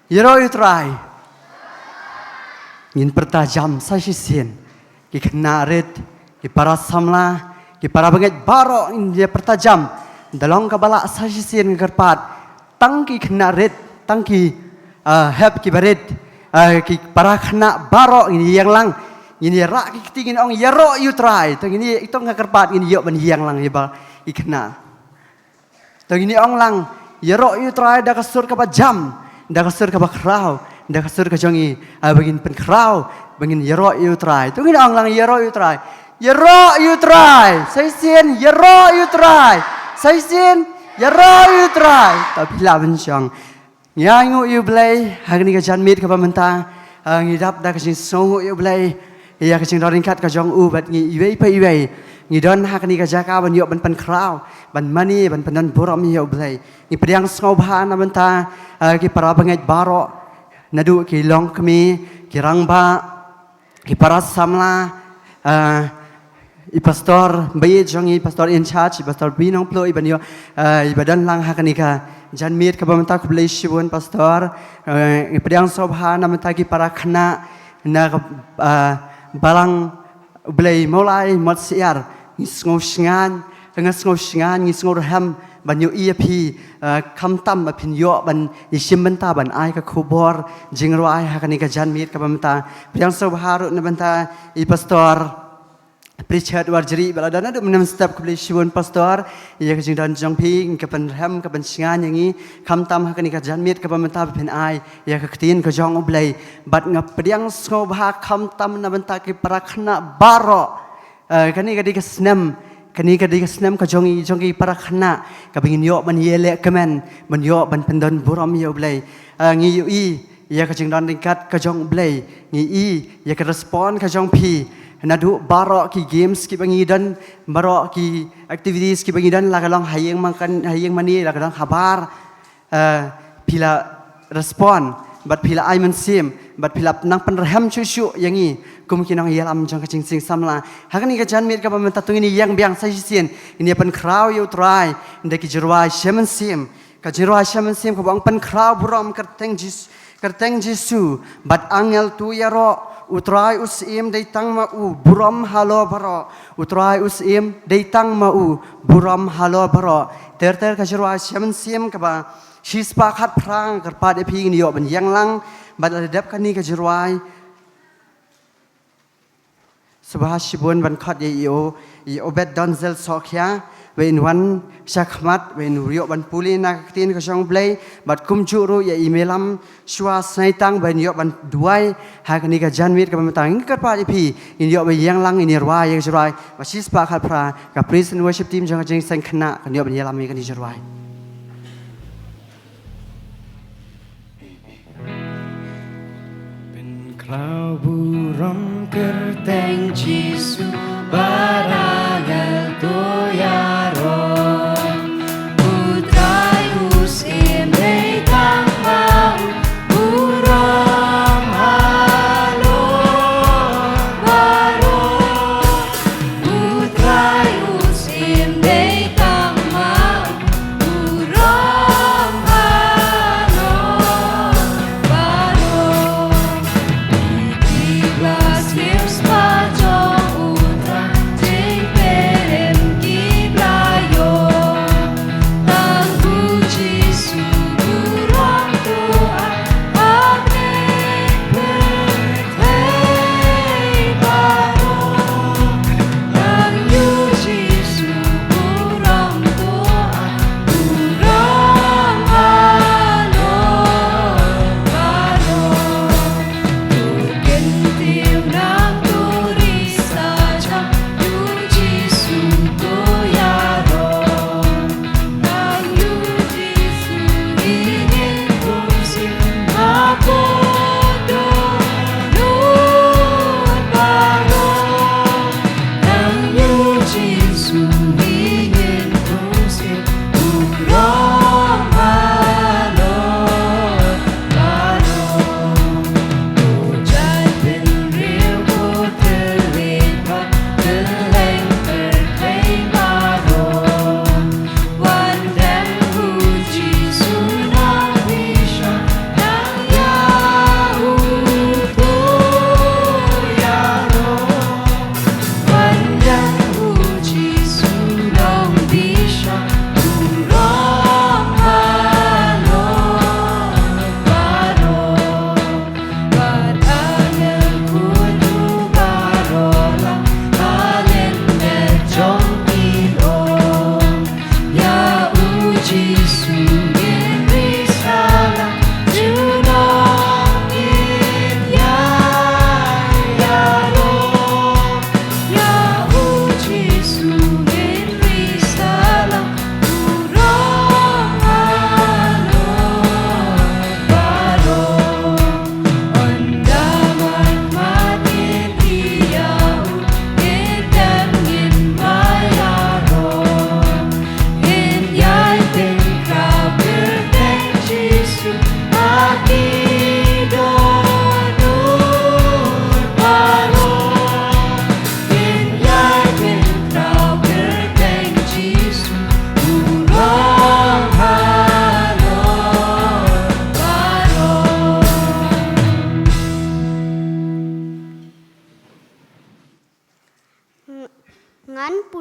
Yero utrai. Ngin pertajam sasisian. Ki kenarit, ki para samla, ki para banget baro dia pertajam. Dalong kabala sasisian kerpat. Tangki kenarit, tangki heb ki barit. Ki para kena baro ini yang lang. Ini rak ki tingin ong yero utrai. Tong ini itu ngakerpat ini yok ban yang lang yebal ikna. Tong ini ong lang yero utrai dah kasur kabat jam. Dah kasur kabat krau. Dah kasur kajongi bagin pen krau. Bagin yero utrai. Tong ini ong lang yero utrai. Yero utrai. Saya sien yero utrai. Saya sien yero utrai. Tapi lah bencang. Nyangu yu belai. Hari ni kajan mit kabat mentang. Ngidap dah kasih songu yu belai. Ia kecing dorin kat kajong bat ngi iwei pa iwei ngi don hak ni kajaka ban yok ban pan krau ban mani ban panan borom yo blai ngi pediang ngau bhan abanta ki para bangai baro nadu ki long kami ki rangba ki para samla i pastor bayi jongi pastor in charge pastor binong plo iban yo ibadan lang hak ni ka jan mit ka bamanta ku blai shibun pastor ngi pediang ngau bhan abanta ki para khana na balang belai mulai mat siar ngau shingan ngau shingan ngau ham ban yo EP kam tam pin yo ban isim banta ban ai ka khubor jingro ai hakani ka janmit ka banta priang sobharu na banta I pastor Pritchard warjeri baladana du menam step kubli shibun pastor ia ka jingdan jongping ka ban ham ka ban shingan yangi kam tam hakani ka janmit ka banta pin ai ia ka ktin ka jong oblai bat ngap priang sobha kam tam na banta ki prakhna baro kani ka di ka snam kani ka di ka snam ka jongi prakhna ka bingin yo ban yele kemen ban yo ban pendon buram yo oblai ngi yu I ia ka jingdan ringkat ka jong oblai ngi I ia ka respond ka jong pi nadu baro ki games ki bangidan baro ki activities ki bangidan lagalong hayeng makan hayeng mani lagalong kabar pila respond bat pila aiman sim bat pila nang penreham cucu yangi kumkinang yalam jang kacing sing samla hakani ka janmit ka pamenta tung ini yang biang sasisien ini pen kraw you try inda ki jirwa shaman sim ka jirwa shaman sim ka bang pen kraw buram kerteng jisu bat angel tu yaro utrai usim deitang mau buram halo baro utrai usim deitang mau buram halo baro ter kajirwa shaman sim kaba shispa khat prang kerpat epi ni yo ban yang lang bat adap kani kajirwa subah shibun ban khat ye yo obet donzel sokya when one shakmat when rio ban puli na tin ka jong blai bat kum churu ya imelam shwa saitang ban yo ban duai ha kani ka janwit ka matang ka pa ipi in yo ba yang lang in rwa ye jrai ba sis pa khat pra ka praise and worship team jang jing sang khna ka yo ban yalam me ka ni jrai ben klau buram kerteng jisu baragal to yaro utrai usim deitang mau buram halo baro utrai usim deitang mau buram halo baro 12 years pajong utrai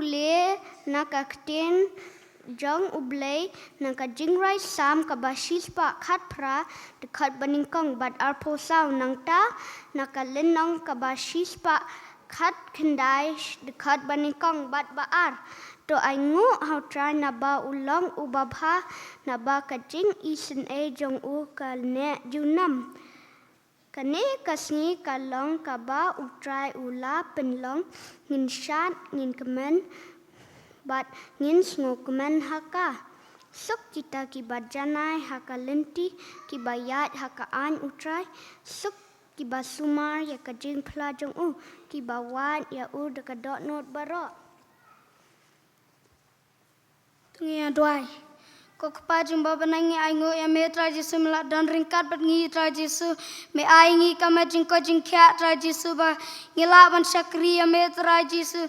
ule nakaktin jong ublay nang kajingray sam kabashispa khatpra dekat baningkong bad arpo saw nang ta nakalinong kabashispa khat kendai dekat baningkong bad baar to ay ngu how try na ba ulong ubabha na ba kajing isen e jong u kalne junam kane kasni kalong kaba utrai ula penlong ngin shat ngin kemen bat ngin smokeman haka suk kita ki bajanai haka lenti ki bayat haka an utrai suk ki basumar ya kajing plajong u ki bawat ya u dekadot not barok tungia duai ko kepajung baba nangi aingo ya me tra Jesu melak dan ringkat bat ngi tra Jesu me aingi kama jing ko jing kya tra Jesu ba ngila ban syakri ya me tra Jesu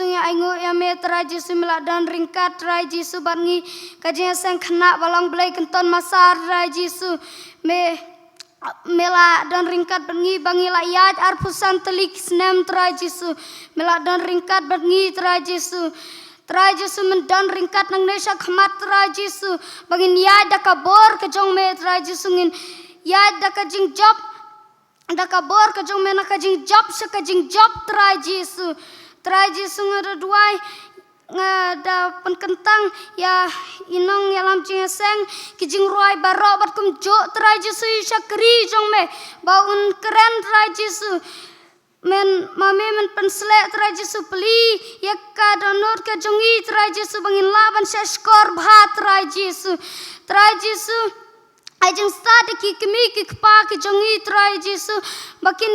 ya aingo ya me tra Jesu melak dan ringkat tra Jesu bat ngi kajing sang khana balong blai kenton masar tra Jesu me mela dan ringkat bengi bangi layat arpusan telik snem tra Jesu mela dan ringkat bengi tra Jesu mendan ringkat nang nesha khamat tra Jesu bangin ya dakabor ke jong me tra Jesu ngin ya dakajing job dakabor ke jong me nakajing job sakajing job tra Jesu ngada duai ngada penkentang ya inong ya lam jing seng kijing ruai barok bat kum jo tra Jesu syakri jong me baun keren tra Jesu men mame men penslek tra Jesu peli ya ka donor ka jongi tra Jesu bangin laban sa skor bha tra Jesu ajeng start ki kemi ki pa ki jongi tra Jesu bakin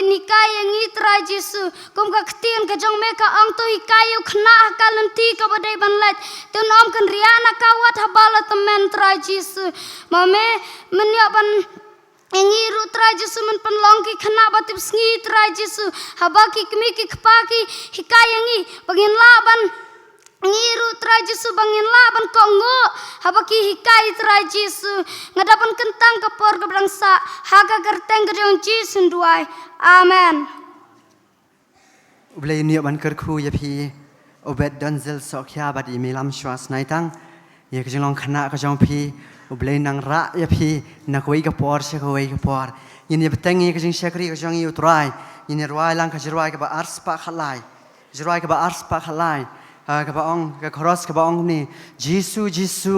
nikai yangi tra Jesu kum ka khtien ka jong me ka ang to hikai u khna ka lanti ka badai banlat tun om kan riana ka wat habala temen tra Jesu mame menya ban engi ru tra Jesu men penlong ki khna batip sngi tra Jesu haba ki kemi ki khpa ki hikai yangi bangin laban ngi ru tra Jesu bangin laban kongo haba ki hikai tra Jesu ngadapan kentang kapor ke brangsa haga gerteng gedong Jesu duai amen ublay niyo ban kerku ya pi obet donzel sokya bat imilam shwas naitang ya kajong khana kajong pi ublay nang ra ya pi nakoi ka por se koi ka por yin ya betengi kajing syakri kajong yu trai yin ruai lang kajruai ka ba ars pa khalai jruai ka ba ars pa khalai ka ba ong ka cross ka ba ong ni Jesu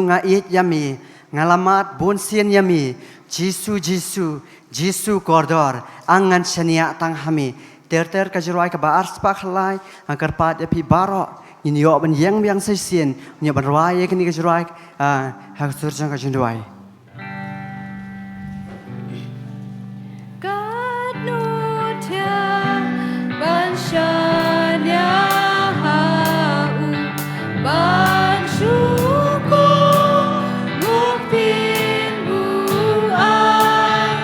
nga it yami ngalamat bon sien yami Jesu kordor angan chania tang hami ter kajruai ka ba ars pa khalai angkar pat ya pi baro in yo ban yang biang sai sien nya ban ruai ke ni kajruai ha sur jang ka jindwai God knows ban shanya hau ban syukur ngupin buai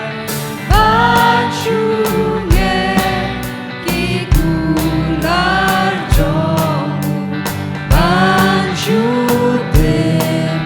ban syunge kikular jong ban syukur buai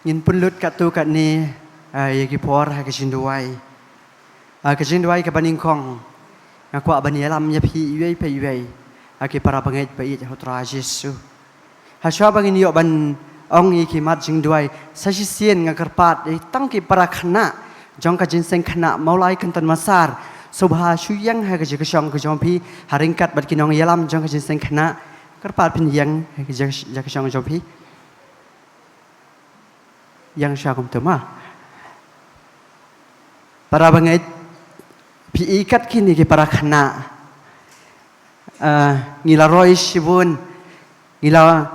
ngin pun lut kat tu kat ni ya ki por ha ka jinduai ka jinduai ka baning kong aku abani alam ya pi yei pe yei ki para bangai pe i hotra Yesu ha sha bangin yo ban ong i ki mat jinduai sa shi sien ngakarpat tang ki para khana jong ka jin seng khana maulai kan tan masar subha shu yang ha ka ji ka shong ka jong pi haringkat bat kinong yalam jong ka jin seng khana karpat pin yang ha ka ja ka shong jong pi yang sha kum tama para bangai pi ikat kini ki para khana ngila roi shibun ngila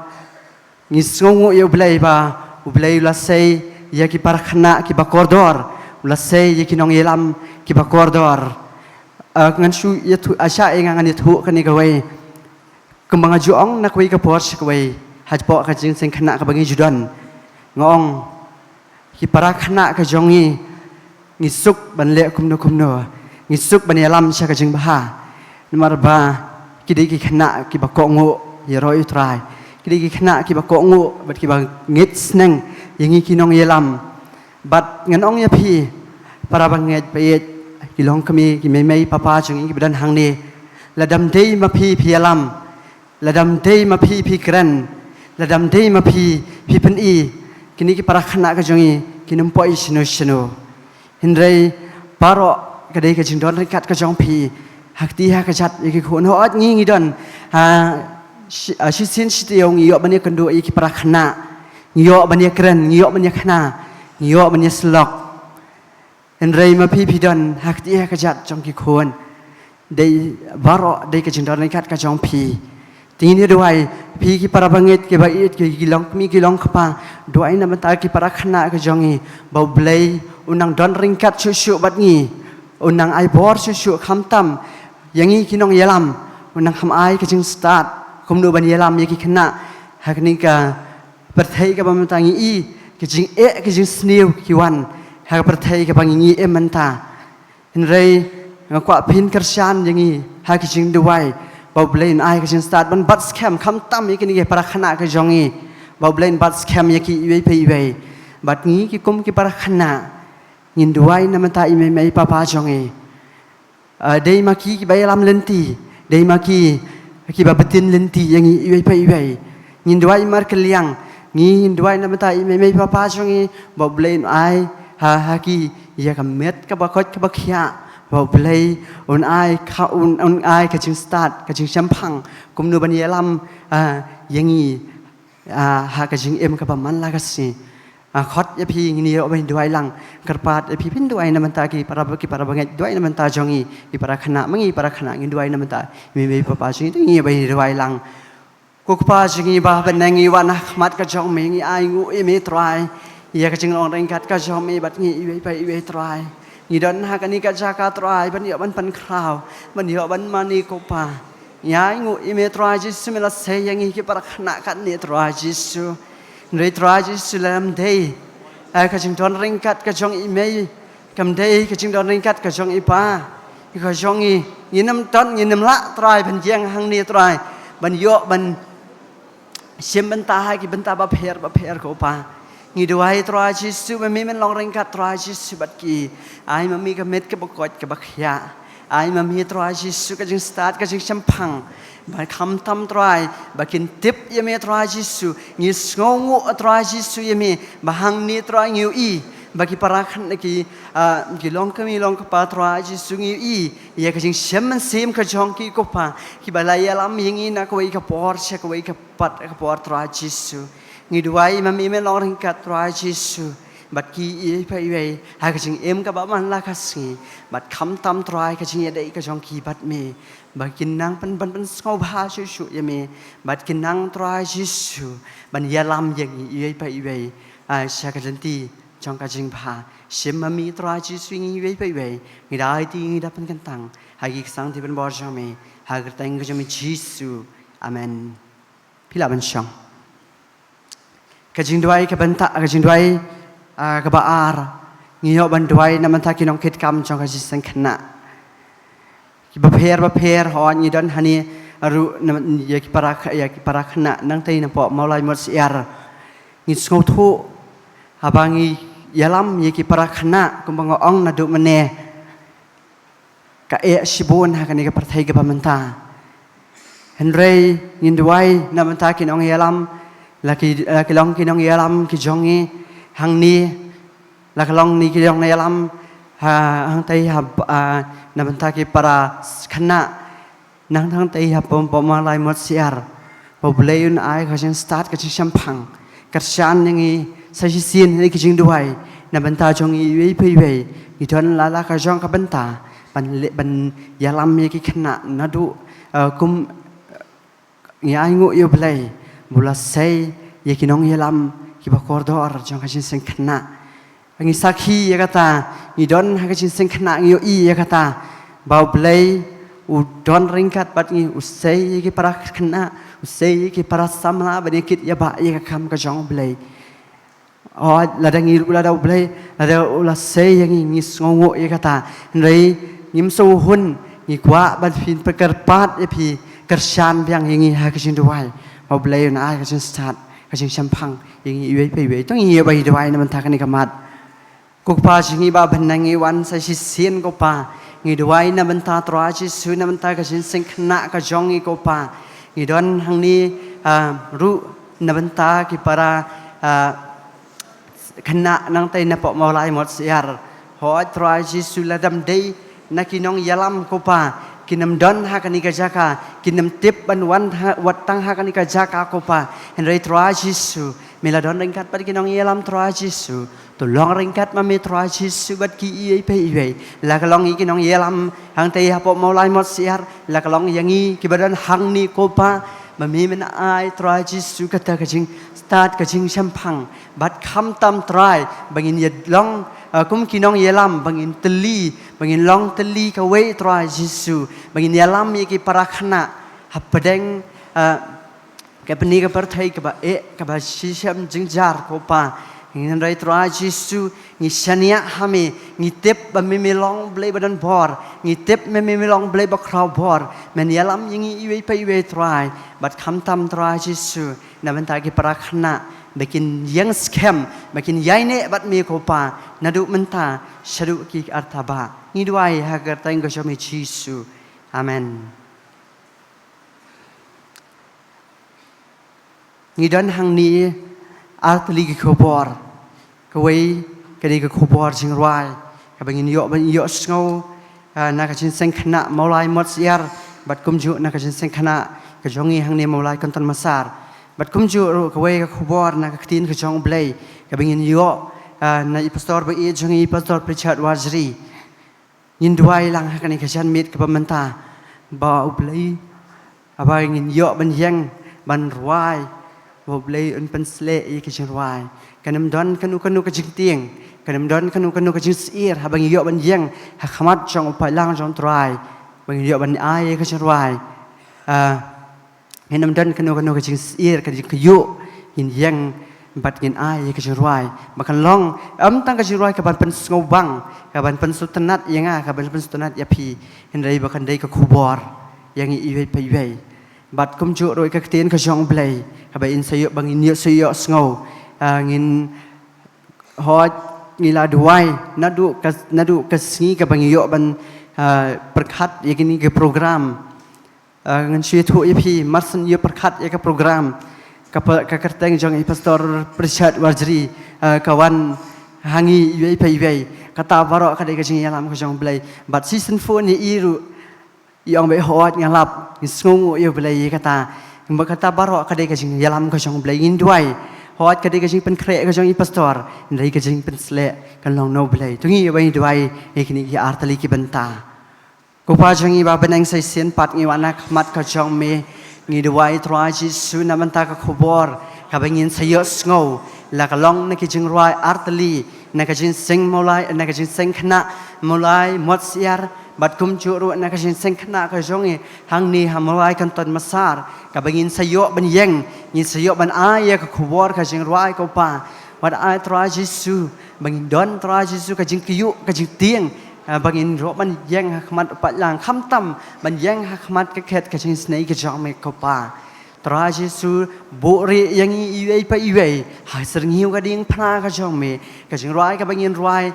ngisngu yo blai ba ublai la sei ya ki para khana ki ba kordor la sei ya ki nong yelam ki ba kordor ngan shu ya tu asha e ngan tu kan ni ka wei kembang juong nak wei ka pors ka wei haj po ka jing seng khana ka bangi judan ngong ki para khana ka jongi ngisuk ban le kumno ngisuk ban yelam sha ka jing ba nomor ba kidi ki khana ki ba ko ngo ye roi trai kidi ki khana ki ba ko ngo bat ki ba ngit sneng yangi ki nong yelam bat ngan ong ya pi para banget pe ki long kami ki mei papa jong ki badan hang ni ladam dei ma pi yelam ladam dei ma pi kran ladam dei ma pi pen i kini ki para khana ka jongi ki numpoi shino hindrei paro ka dei ka jing don kat ka jong pi hakti ha ka chat ki khon ho at ngi don shi sin shi tiong yo bani kendo i ki para khana yo bani kran yo bani khana yo bani slok hindrei ma pi don hakti ha ka chat jong ki khon dei baro dei ka jing don kat ka jong pi Tingin doai pi ki para bangit ki bait ki gilong mi gilong kapa doai na mata ki para khana ka jongi bau blai unang don ringkat susu bat ngi unang ai bor susu khamtam yangi kinong yelam unang kham ai ka jing start kum do ban yelam ye ki khana hakni ka perthai ka bamtangi i ki jing ki jing snew ki wan ha perthai ka bangi e manta hinrei ngakwa pin kersan yangi ha ki jing doai bau blain ai ka jin start ban bat scam kham tam ye ki para khana ka jongi bau blain bat scam ye ki wei pe wei bat ngi ki kum ki para khana ngin duai na mata i mei papa jongi dei ma ki bai lam lenti dei ma ki ba betin lenti yang i wei pe wei ngin duai mar keliang ngin duai na mata i mei papa jongi bau blain ai ha ki ya ka met ka ba khot ka ba khia bau play on ai ka on ai ka jing start ka jing champang kum nu ban yelam yangi ha ka jing em ka ba man la ka si khot ya pi ngi yo ban duai lang karpat ya pi pin duai na manta ki para bangai duai na manta jongi ki para khana mangi para khana ngi duai na manta mi papa jing ngi bai duai lang ko pa jing ba ban ngi wan mat ka jong mi ngi ai ngu e me try ya ka jing ong reng kat ka jong mi bat ngi bai bai try ni don ha kan ni ka jaka trai ban yo ban pan kraw ban yo ban mani ko pa ya ngu i me trai jisu me la se yang ki para khana kan ni trai jisu re trai jisu lam dei ka jing don ring kat ka jong i me kam dei ka jing don ring kat ka jong i pa ka jong i ni nam ton ni nam la trai ban jeng hang ni trai ban yo ban sim ban ta ha ki ban ta ba pher ko pa ngi doai tra jisu me men long ring kat tra jisu bat ki ai ma mi ka met ka bakot ka bakhya ai ma mi tra jisu ka jing start ka jing champang ba kham tam trai ba kin tip ye me tra jisu ngi sngongu tra jisu ye me ba hang ni tra ngi i ba ki para khan ki long ka mi long ka pa tra jisu ngi i ye ka jing shem sim ka jong ki ko pa ki ba la ya lam yingi na ko i ka por che ko i ka pat ka por tra jisu ngi duai ma mi me long ring kat tra jisu bat ki i pa i wei ha ka jing em ka ba man la ka si bat kham tam trai ka jing ye dei ka jong ki bat me ba kin nang pan skau bha shu shu ye me bat kin nang tra jisu ban ya lam ye i pa i wei a sha ka janti jong ka jing bha shem ma mi tra jisu ngi wei pa i wei ngi dai ti ngi da pan kan tang ha ki sang ti ban bor jong me ha ka tang ka jong mi jisu amen pila ban shang ka jing duai ka banta ka jing duai ka ba ar ngiyo ban duai na man ta ki nong kit kam jong ka jisang khana ki ba pher ho ni don hani aru ya ki para khana nang tai na po maulai mot siar ngi skau thu abangi yalam ye ki para khana kumbang ong na du mene ka e shibun ha kani ka parthai ka pamanta henrei ngindwai na manta kin ong yalam laki long kin ong yalam ki jongi hangni lakalong ni ki jong na yalam hang tai ha na manta ki para khana nang thang tai ha pom lai mot siar pobleun ai ka jing start ka jing champang ka shan ngi sa ji sin ni ki jing duai na banta jong i wei pei wei i don la ka jong ka banta ban yalam ye ki khna na du kum ngai ngu yo blai bula sei ye ki nong yalam ki ba kordor jong ka jing sen khna ngi sakhi ye kata i don ha ka jing sen khna yo i ye kata bau blai u don ringkat bat ngi u sei ye ki para khna u sei ye ki para samla ba ni kit ya ba ye ka kam ka jong blai oh ladang iru ladang blai ladang ulah sei yang ngis ngongo ye kata rei ngim so hun ngi kwa ban pin pekerpat ye pi kershan biang yang ha ka jing duai au blai na ka jing start ka jing champang yang i wei wei tong i bai duai na man ta ka ni ka mat ku pa jingi ba ban ngi wan sa si sien ko pa ngi duai na man ta tra ji su na man ta ka jing sing khna ka jong i ko pa ngi don hang ni ru na man ta ki para khana nang tay na po maulai mot siar ho trai jisu ladam dei na kinong yalam ko pa kinam don ha kani ka jaka kinam tip ban wan wat tang ha kani ka jaka ko pa henry trai jisu mila don ringkat pat kinong yalam trai jisu to long ringkat ma me trai jisu bat ki i pe i we la ka long i kinong yalam hang tay ha po maulai mot siar la ka long yangi ki badan hang ni ko pa ma me men ai trai jisu kata ka jing start ka jing champang bat kham tam try bangin ye long kum kinong yelam bangin teli bangin long teli ka we try jisu bangin yelam ye ki para khana hapadeng ka pani ka parthai ka ba ka ba shisham jingjar ko pa ngin rai try jisu ngi shania hame ngi tep ba me long blai badan bor ngi tep me long blai ba kraw bor men yelam yingi iwe pa iwe try bat kham tam try jisu na banta ki para khana bakin yang scam bakin yaine bat me ko pa nadu menta shadu ki artaba ni duai ha ka tang ko shomi jisu amen ni don hang ni artli ki khobor ka wei ka di ka khobor jing rai ka bangin yo sngo na ka jin seng khana maulai mot siar bat kum ju na ka jin seng khana ka jongi hang ni maulai kon tan masar bat kum ju ro ka wei ka khobor na ka tin ka jong blai ka bangin yo na i pastor ba i jongi pastor Richard Wajri nin duai lang ha ka ni ka jan mit ka pamanta ba u blai aba ngin yo ban yang ban ruai bo blai un pen sle i ka jing ruai kanam don kanu ka jing tieng kanam don kanu ka jing sir ha bang yo ban yang ha khamat jong pa lang jong trai bang yo ban ai ka jing ruai kanam don kanu ka jing sir ka jing yo yin yang bat ngin ai ka jing ruai makan long tang ka jing ruai ka ban pen ngobang ka ban pen sutanat yanga ka ban pen sutanat ya pi hendai bakan dai ka khubor yang i wei pai wei bat kum ju roi ka tin ka jong blai ka ba in sayo bang in yo sayo sngo ngin hot ngila duai nadu ka singi ka bang yo ban perkhat ye kini ke program ngan shi thu ye pi marsan ye perkhat ye ka program ka kerteng jong i pastor Richard Wajri kawan hangi ye pai wei kata baro ka dei ka jing yalam ka jong blai bat season 4 ni iru yang be hot ngalap ngungu ye blai kata kata baro ka dei ka jing yalam ka jong blai in duai hot ka dei ka jing pen kre ka jong i pastor ndai ka jing pen sle kan long no blai tungi bai duai e kini ki artali ki banta ko pa jong i ba benang sai sen pat ngi wana khmat ka jong me ngi duai tra ji su na banta ka khobor ka bangin sayo sngo la ka long na ki jing ruai artali na ka jing sing molai na ka jing sing khna molai mot siar bat kum chu ru na ka jing sing khna ka jong i hang ni ha molai kan ton masar ka bangin sayo ban yeng ni sayo ban ai ka khobor ka jing ruai ko pa wat ai tra jisu bangin don tra jisu ka jing kiyu ka jing tieng bangin ro ban yeng ha khmat pa lang kham tam ban yeng ha khmat ka khet ka jing snei ka jong me ko pa Tuhan Yesus bori yang iwei pa iwei hasil ngiu kading pernah kajong me kajing ruai kabangin ruai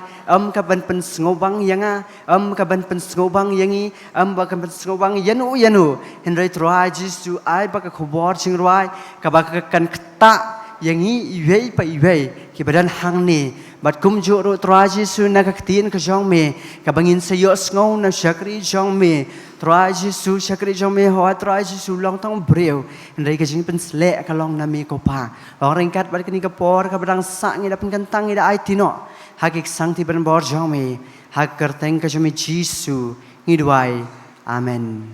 kaban pen ngobang yanga kaban pen ngobang yangi kaban pen ngobang yanu Henry Tuhan Yesus ai baka kubor jing ruai kabakan keta yangi iwei pa iwei kibadan hang ni bat kum juru Tuhan Yesus nagaktiin kajong me kabangin sayo ngau na syakri jong me Tuhan Yesus syakri jong me hoa Tuhan Yesus long tong breu Henry kajing pen selek kalong nami kopa orang ringkat bat kini kapor kabadang sak ngi dapen kentang ngi da ai tino hakik sang ti ben bor jong me hak kerteng kajong me Yesus ngi duai amen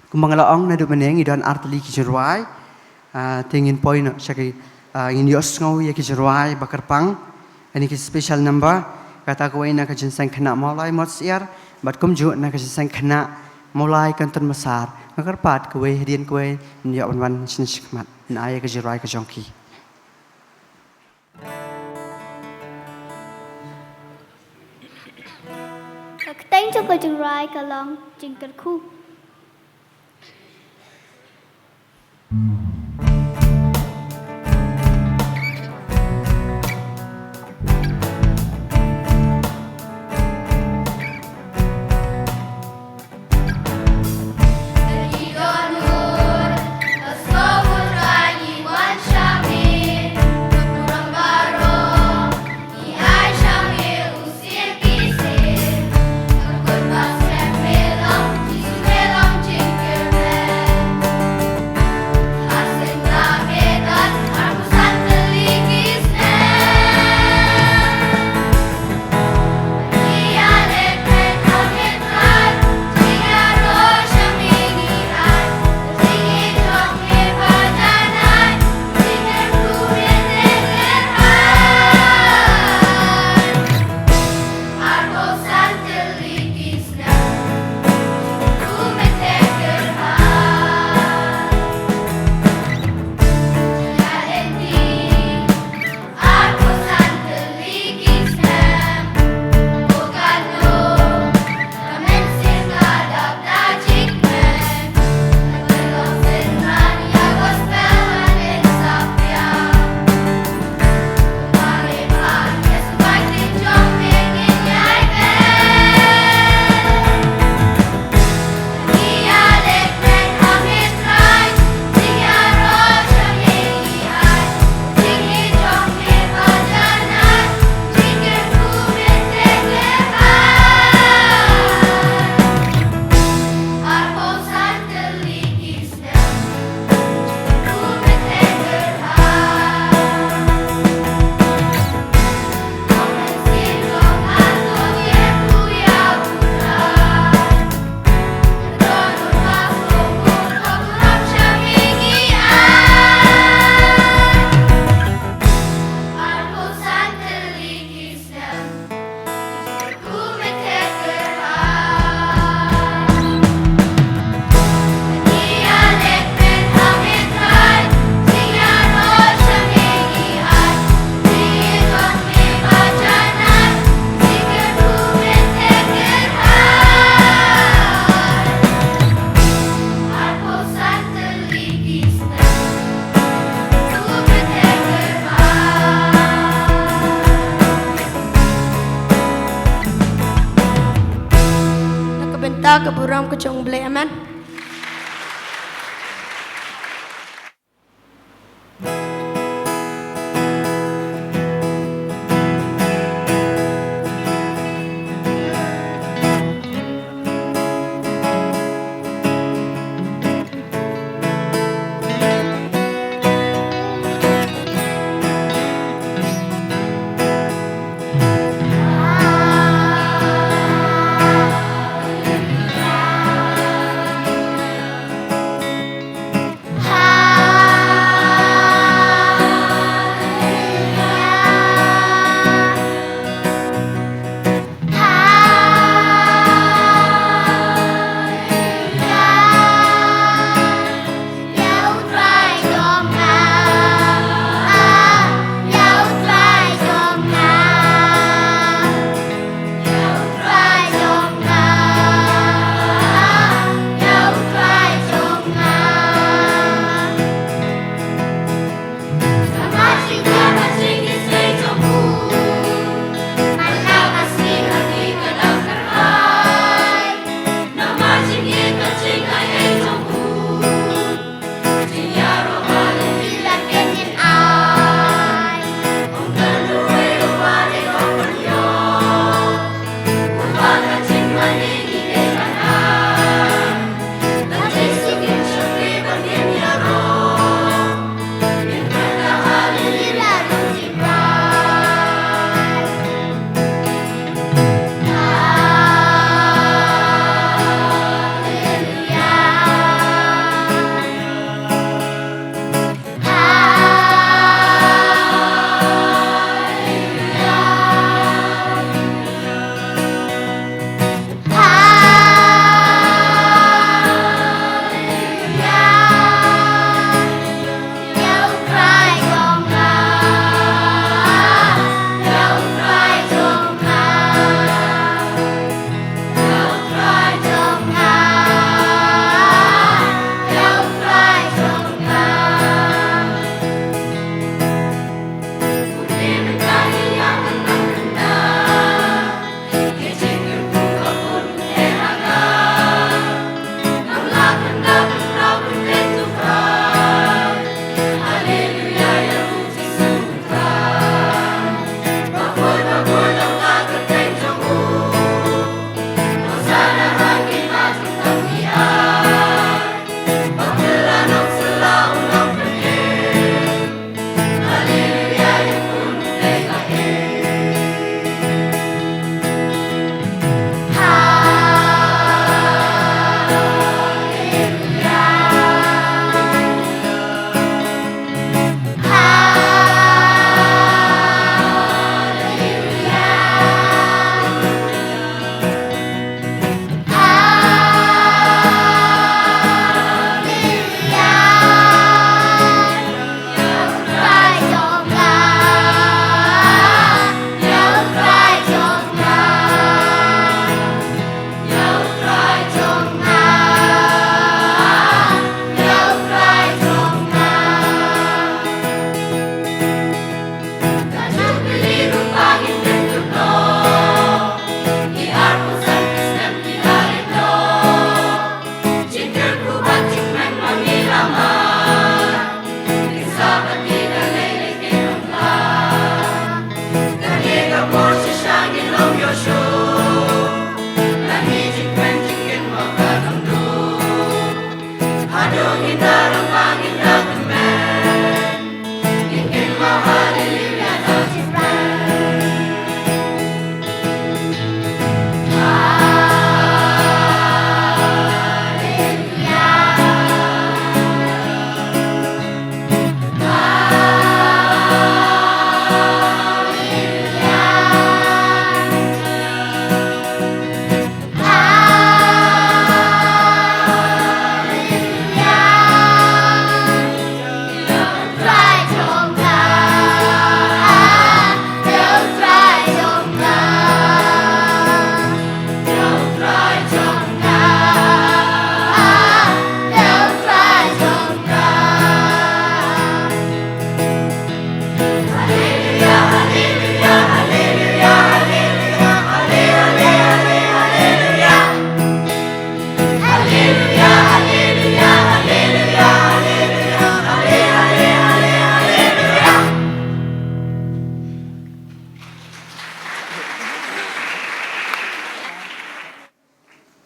kumangalaong na du meneng idan artli ki jeruai tingin poin syakri ingin dios ngau ya ki jeruai bakar pang ini ki special number kata ko ina ka jinsang kena mulai motsiar bat kum ju na ka jinsang kena mulai kanton besar bakar pat ko hedian ko ni wan sin shikmat na ay ka jeruai ka jongki Thank you for the ride along Jingle Cool. Ke buram ke jong beli aman.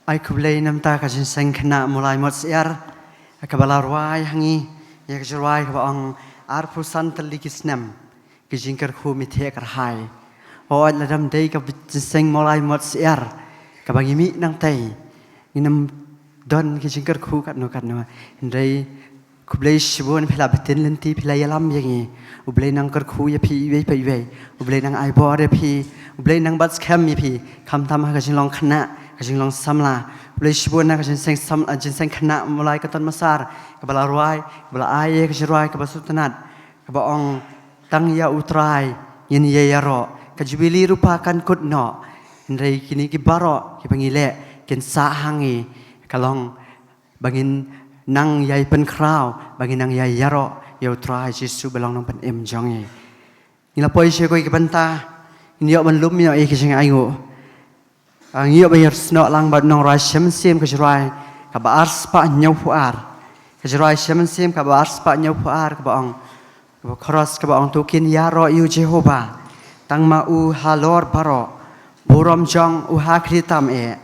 ai kublai namta ka jin seng khna mulai mot siar ka balarwai hangi ya ka jrwai ka bang ar pusan tali kisnam ki jingkar khu mi the kar hai o ladam dei ka jin seng mulai mot siar ka bangi mi nang tai inam don ki jingkar khu kat no ndai kublai shibon phela betin lenti phela yalam yangi ublai nang kar khu ya phi wei pai wei ublai nang ai bo re phi ublai nang bats kham mi phi kham tham ha ka jin long khna ka jing long samla ublai shibon na ka jin seng sam jin seng khna mulai ka ton masar ka bala ruai bala ai ka jirwai ka basutanat ka ba ong tang ya utrai yin ye yaro ka jubili rupa kan kut no ndai kini ki baro ki pangile ken sa hangi ka long bangin nang yai pen krau bangin nang yai yaro ya utrai jisu belong nang pen em jongi nila poi she koi ki banta ni yo ban lum yo e ki jing ai ngo ngiyo bayar sno lang ba nong rai shem sim ka jrai ka ba ars pa nyau puar ka jrai shem sim ka ba ars pa nyau puar ka ba ong ka ba cross ka ba ong tukin ya ro yu jehova tang ma u halor baro burom jong u ha kritam e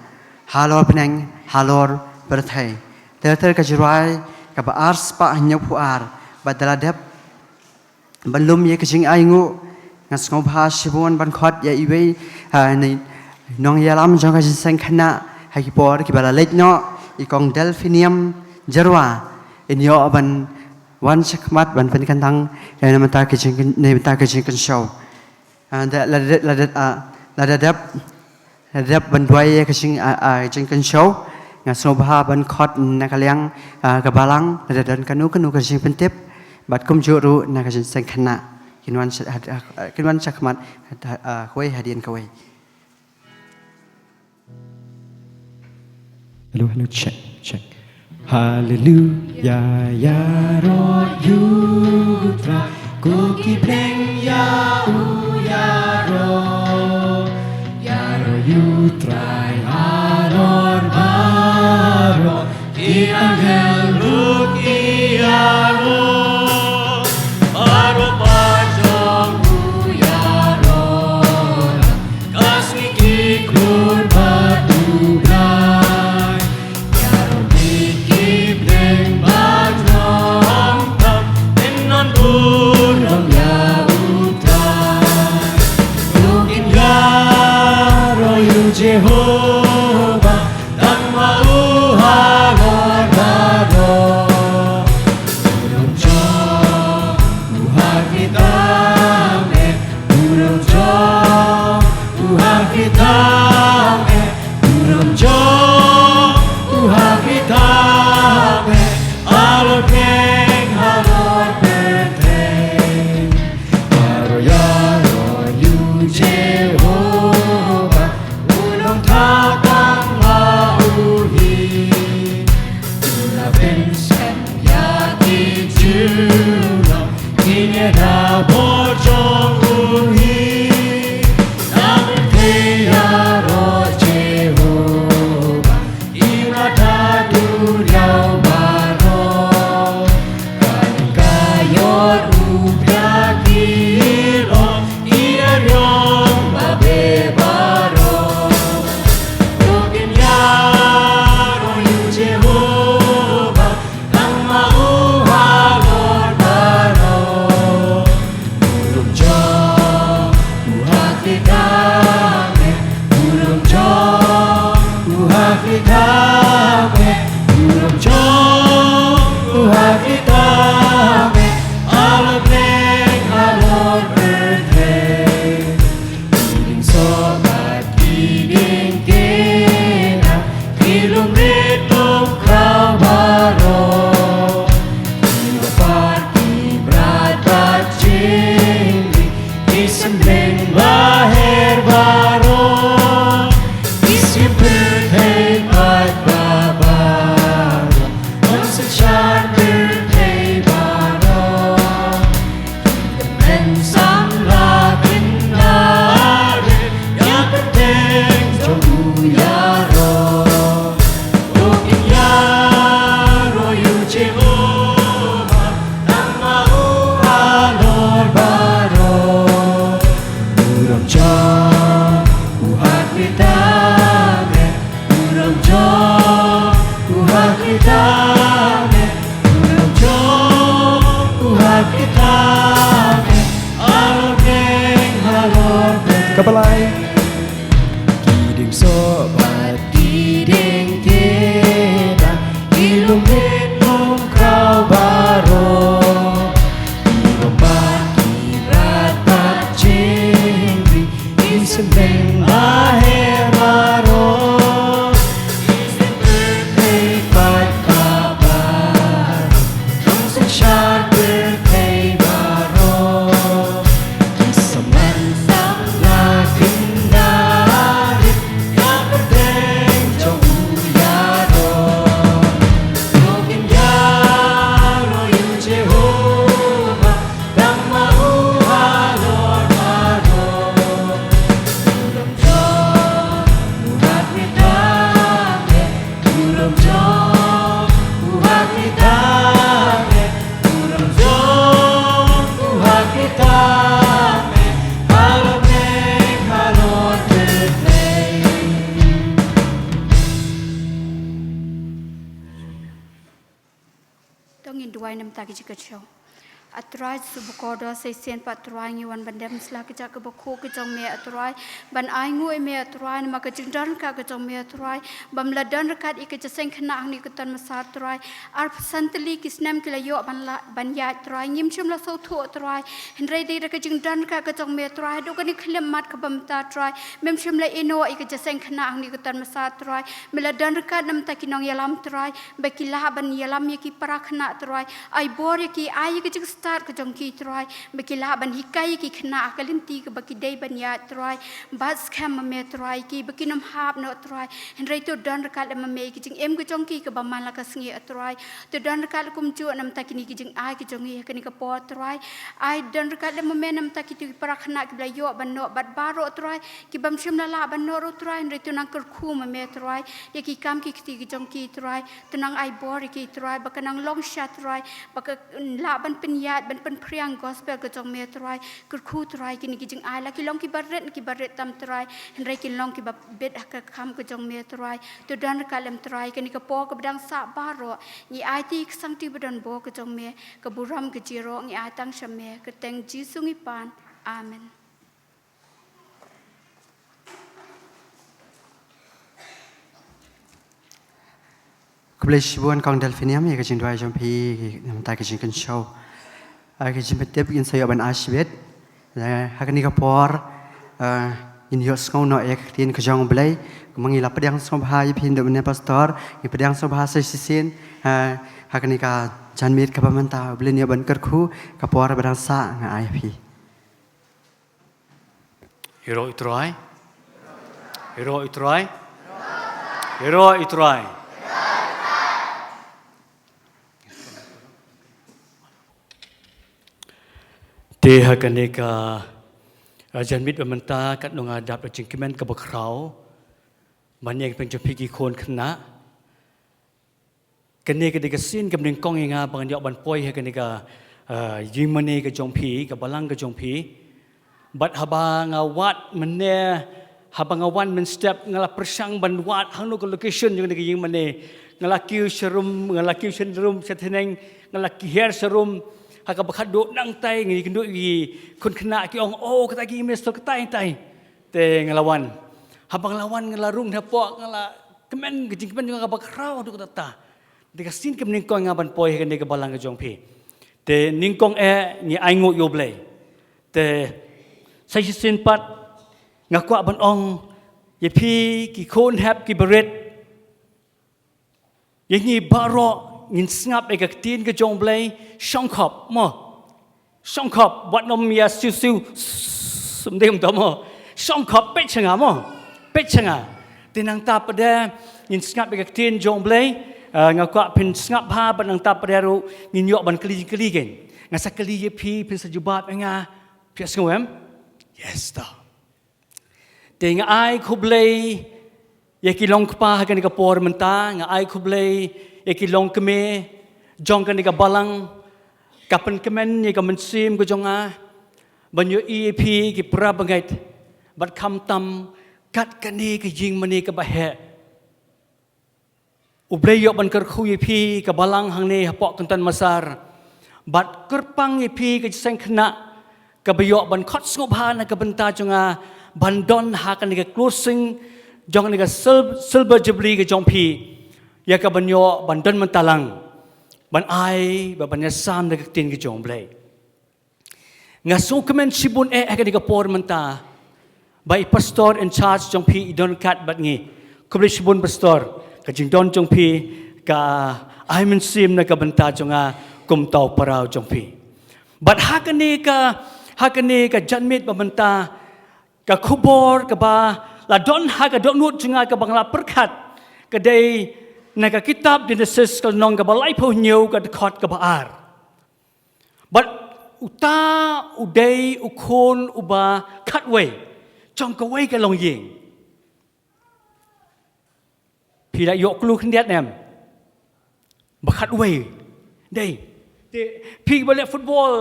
halor peneng halor berthai ter ka jrai ka ba ars pa nyau puar ba daladep ban lum ye ka jing ai ngo ngas ngau ba shibon ban khot ya iwe nei nong yalam jong ka jin khana hai ki por ki bala lek no I kong delphinium jarwa in yo ban wan chakmat ban pen kan tang ne mata ki jing ne mata ki jing kan show and la dap ban dwai ka jing jing kan show nga so ba ban khot na ka liang ka balang la dan kanu ka jing pen tip bat kum juru na ka jin khana kinwan chakmat koi hadian koi. Hello, check. Hallelujah, ya ro yutra, kuki pleng ya ro yutra, alor baro, I angel look ya ro, aro pajong ya ro, kasih kikur batu Jehovah, tang mau halor baro, urung jo, Tuhan kita me, urung jo, Tuhan kita me, urung jo, Tuhan kita me, alor keng halor peteng, baro ya ro yu Jehovah. Takang lauhi, tuna pensen ya kijuna, kini dah bojong uhi, namun kaya roh Jehovah, irada duriau baro, kaning kayor ubah kilo, ira ryong babe baro. Urung jong, Tuhan kita me, kabalay Giding sobat giding kita Ilumit mong kau baro Ilumbat kirat pacimri Isembeng lahir baro Isembeng berkaipat kabar Trong sunshine berkait baro Keseman samlah kendari Yang berdeng jauh yaro Mungkin yaro yu Jehovah Dan mau halor baro Ulum jauh muhat mitame Ulum jauh muhat mitame Ulum jauh muhat mitame Halor neng halor berdeng Tong in duai nam taki jika show. Atrai subukodo say sen patrai ngi wan bandem sla ki jak ba ko ki jong me atrai ban ai ngu me atrai ma ka jingdan ka ka jong me atrai bam la dan rakat ik jaseng khna ang ni ka tan masar atrai ar santli kisnam ki la yo ban ya atrai ngim chum la so thu atrai hendrai de ka jingdan ka ka jong me atrai do ka ni khlem mat ka bam ta atrai mem chum la ino ik jaseng khna ang ni ka tan masar atrai me la dan rakat nam ta ki nong yalam atrai ba ki la ban yalam ye ki para khna atrai ai bor ye ki ai ki start ke jong ki troy bekila ban hikai ki khna kalinti ke baki dei ban ya troy bas kham me troy ki bekinam hab no troy henrai to don rakal me ki jing em ke jong ki ke baman la ka sngi troy to don rakal kum chu nam takini ki jing ai ki jong hi ka ni ka po troy ai don rakal me nam takiti prakhna ki bla yo ban no bat baro troy ki bam shim la ban no ro troy henrai to nang kur khu me troy ye ki kam ki ki jong ki troy to nang ai bor ki troy bakanang long shot troy bak la ban pin ban pen priang gospel ke jong me trai kur khu trai kini ki jing ai la ki long ki baret tam trai henrai ki long ki ba bet ka kham ke jong me trai to dan ka lem trai kini ka po ka bdang sa baro ni ai ti sang ti badan bo ke jong me ka buram ke jiro ni ai tang shame ke teng ji sungi pan amen Kublish buan kong delphinium ya kajin dua jom pi nam ta kajin kan show. Kajin betep in saya ban ashbet. Hakani ka por in yo skau no ek tin kajong blai mangi la pedang sobha yi pin do ne pastor yi pedang sobha sai sisin hakani ka janmit ka pamanta blen ya ban kerku ka por badang sa nga ai pi. Hero itrai Hero itrai Hero itrai Deha kaneka janmit pamanta kat nong adap jingkimen ka bakrau manyek penjepi ki kon khna kaneka de sin kam ning kong nga bang yo ban poi he kaneka yimane ka jongpi ka balang ka jongpi bat haba nga wat mane haba nga wan men step ngala persang ban wat hang no location yung ngi yimane ngala kiu serum ngala kiu serum setheneng ngala ki hair serum haka bakat do nang tai ngi kendu gi kun kena ki ong kata gi mes to tai tai te ngelawan habang lawan ngelarung dapok ngala kemen gejing kemen nga bakrau do kata de kasin kem ning ko ngaban poi kan de balang jong pi te ning kong ni ai ngo yo blai te sai sin pat ngakwa ban ong ye pi ki kon hap ki beret ye ni baro ngin ngap e ka tin ka jong blai shong khop mo shong khop wat nom ya siu siu sum dem to mo shong khop pe changa mo pe changa tinang ta pada ngin ngap e ka tin jong blai ngakwa pin ngap ha ban nang ta pada ru ngin yo ban kli kli gen ngasa kli ye pi pin sajubat nga pias ngem yes ta ting ai khu blai ye ki long pa ka ni ka por menta nga ai khu blai eki long keme jong kan ka balang kapan kemen ni ka mensim ko jonga banyo ep ki prabangait bat kham tam kat kani ka jing mani ka bahe ublay yo ban kar khu ep ka balang hang ne hapok kan masar bat kerpang ep ka seng khna ka bayo ban khot ngop ha na ka benta jonga bandon hakan ni closing jong ni silver jubilee ke jong pi ya ka banyo bandon mentalang ban ai ba ban sam ni tin ke jong blai ngasu kemen sibun ka ni por menta by pastor in charge jong pi don kat bat ngi kubli sibun pastor ka jing don jong pi ka ai men sim na ka banta jonga kum tau parau jong pi bat hakani ka janmit babanta ka khubor ka ba la don ha ka don nut junga ka bangla perkhat ka dei na ka kitab Genesis ka nong ka balai pho nyeu ka khot ka baar but uta udei ukhon uba khatwei chong ka wei ka long ying pi la yok lu khniat nem ba khatwei dei pi balik football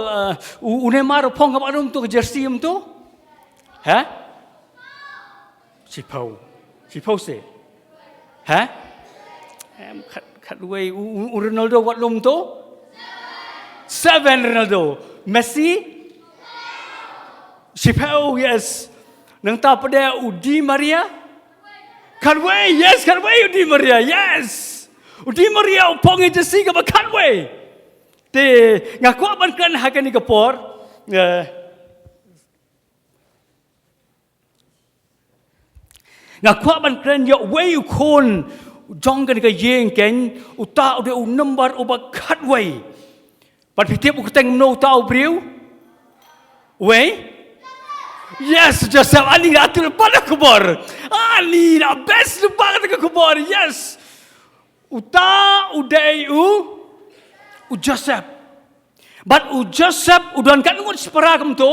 Neymar pong ka anum tu jersey tu ha Sipau se ha em khat way Ronaldo wat lum tu 7 Ronaldo Messi Sipau yes nang ta pada Di Maria khat way yes khat way Di Maria yes Di Maria pong jersey ka ba khat way te ngaku ban kan hakan ni kapor ngaku ban kan yo way kon jong kan ka yeng ken uta de number uba khat way pat pitip u teng no ta briu way yes Joseph ani atul pada kapor ani na best lupa ka kapor yes uta udai u Joseph but u Joseph udon kan ngut separa kem tu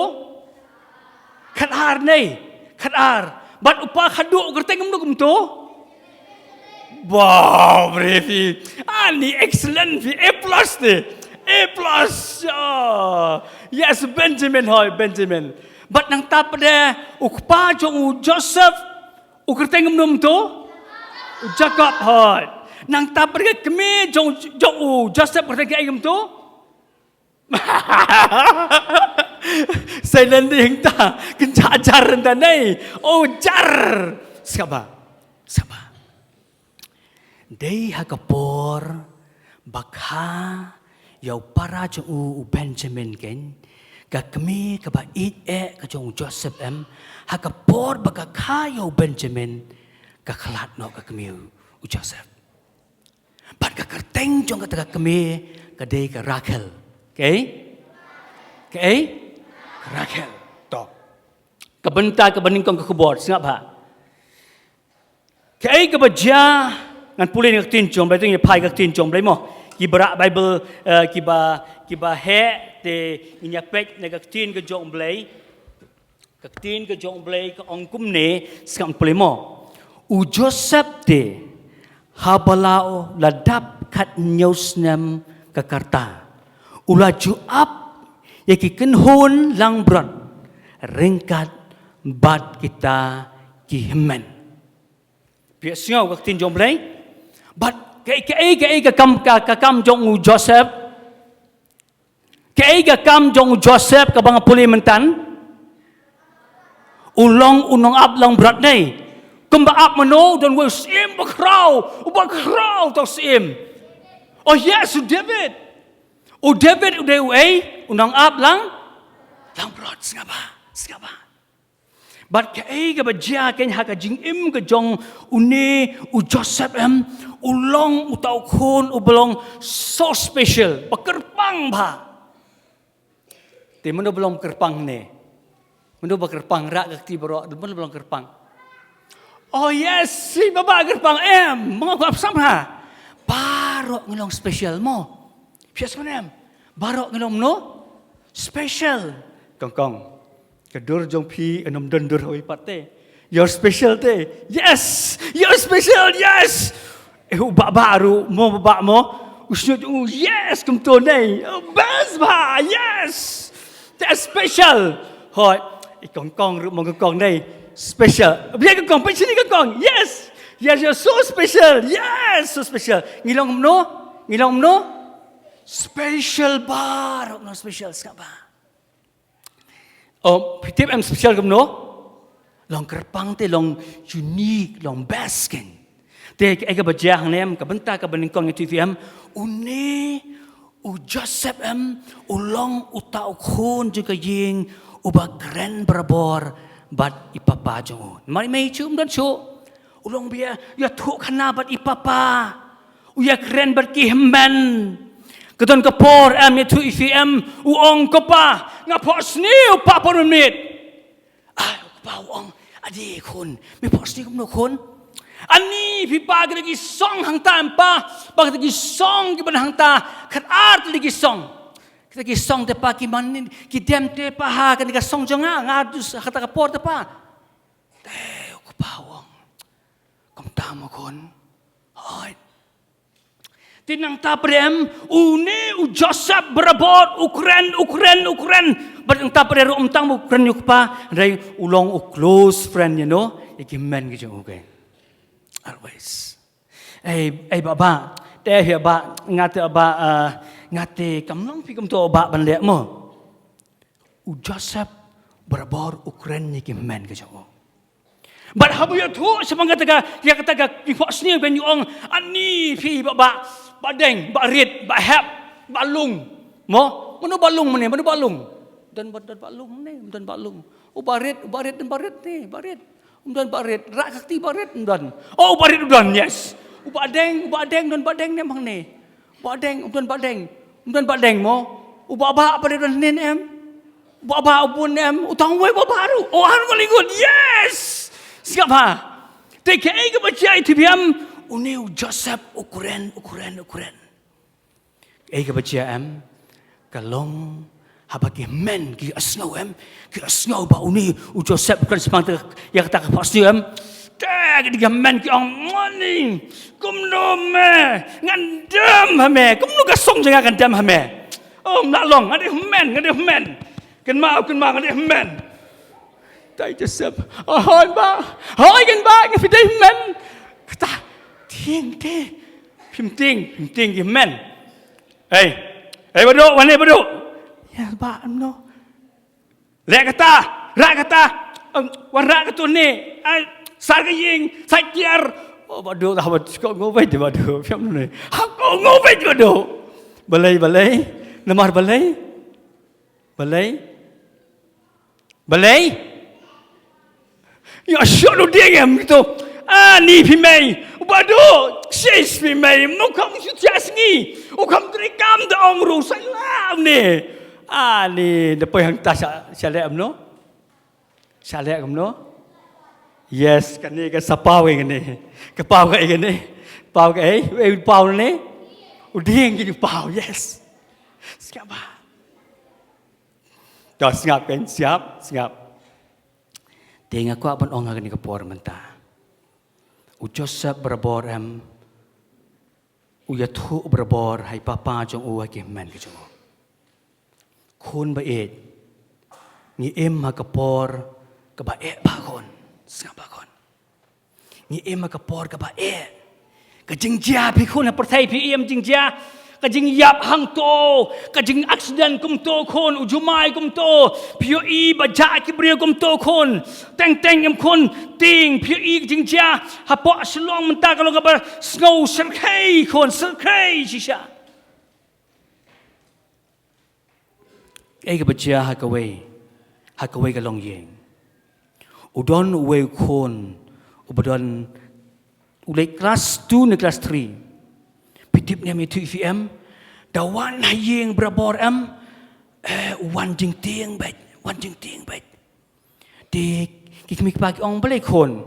khat ar nei khat ar but upa khadu kerteng kem tu wow brevi ani excellent vi A+ ni A+ yes Benjamin hoy Benjamin but nang ta pada u pa jong u Joseph u kerteng kem tu u Jacob hoy nang ta pergi kemi jong Joseph pergi ayam tu saya nanti hingta kencacar rendah nei oh jar sabar dei hakapor bakha yau para jong u Benjamin ken ka kemi ka ba it ka jong Joseph hakapor bakha yau Benjamin ka khalat no ka kemi u Joseph Pat ka kerteng jong ka taga kami ka dei ka Rachel. Okay? Rachel. To. Ka benta ka baning kong ka kubor singap ha. Kai ka baja ngan pulin ka tin jong bai tu ni pai ka tin jong bai mo. Ki bara Bible ki ba he te inya pek na ka tin ka jong bai. Ka tin ka jong bai ka ong kum ne singam pulin mo. U Joseph te habalao ladap kat nyausnam kakarta ulaju ap yaki kenhun lang bron ringkat bat kita kihmen biasanya waktu jom blai bat kai kam jong Joseph kai kam jong Joseph ka bang puli mentan ulong unong ap lang brat nei Kumbaap mano dan we sim bakrau tau sim. Oh yes, David. O David udah unang ap lang brot singaba. But kai ka baja ken ha ka jing im ka jong une u Joseph ulong utau khon u belong so special. Bakerpang ba. Ti mano belong kerpang ne. Mano bakerpang ra ka ti bro, mano belong kerpang. Oh yes, si baba gerpang mga kuap samha. Baro ngilong special mo. Sias manem. Baro ngilong no special. Kongkong. Kedur jong pi enom dendur hoi pate. You're special te. Yes, you're special. Yes. Ubak baru mo baba mo. Usnyo yes kum to nei. Best ba. Yes. That's special. Hoi, kongkong ru mo kongkong nei. Special. Biar kong, pergi sini kong. Yes. Yes, you're so special. Yes, so special. Ngilong no. Special bar. No special sekap ba. Oh, tip special kum no. long kerpang te long unique long best kan te ai ka baja hang nem ka benta ka bening kong TVM une u Joseph u long u tau khon juga ying u ba grand brabor bat ipapa jong mari mai chum dan chu u long bia ya thu khana bat ipapa u ya grand bat ki hemban kedon kapor ya tu IVM u ong kopa ngapo sni u papa rumit ai pa ong adi khon mi pos ni kum no khon ani phi pa ga gi song hang ta pa ba ga gi song gi ban hang ta khat art li gi song kita gi song te pa ki man ki dem te pa ha ka ni ga song jonga nga du kata ka por te pa te ko pa wong kom ta mo khon hoi tinang ta prem une u Joseph berabot Ukraine batang ta pre rom tang Ukraine yuk pa rai ulong u close friend you know ikimen gi jong okay always ai baba te he ba ngate ba ngate kamlong pi kam to ba ban le mo u Joseph berabot Ukraine ni kimen gi jong but habu ya tu semangat ga ya kata ga ki fos ni ben yong ani pi baba badeng barit bahap balung mo mano balung mane mano balung dan balung ni dan balung barit ni barit dan barit rak kakti barit dan barit dan yes badeng dan badeng ni mang ni badeng dan badeng mo baba apa dan nen em baba ubun em utang we baba ru han malingun yes siapa take ai ke baca ITVM uneu Joseph Ukraine ai ka bacia am kalong habaki men ki asngau ba uni u Joseph Ukraine semang ya kata pasti am tag di men ki ong money kum no me ngandam hame kum no ka song jangan ngandam hame nak long ada men kan ma ada men tai Joseph hoi kan ba ki fidai men kata ting phim ting ki men bado wane bado ya ba no ra kata wan ra ka tu ni sar ka ying sai tiar bado dah ko ngoi de bado phim ni ha ko ngoi de bado balai namar balai ya shono dingem gitu ni pimei bado sis pimei mo kam su jasngi o kam trikam da ong ru salam ni ni depois hang ta sale am no sale am no yes kan ni ka sapau kan ni ka pau ka ni pau ka pau ni o ding ki pau yes siap ba dah siap kan siap Tengah ko apan ong ni kapor menta. U Joseph berabor u yathu berabor hai papa jong u ke men ke jong. Khun ba et. Ni ma kapor ka ba e ba kon. Sa ba kon. Ni ma kapor ka ba e. Ka jingjia pi khun per thai pi jingjia. Ka jing yap hang to, ka jing accident kum to khon ujumai kum to, pio ba ja ki brio kum to khon, teng em khon ting pio jing ja, hapo slong menta kalau ka ba snow serkai khon serkai shisha. Ai ka ba ja hakawai ka long yeng. Udon we khon, ubadon ulai kelas 2 ni kelas 3. Pitip ni tu IVM dawan hayeng berabor wan jing tiang bet di kikmi pagi ong balai khon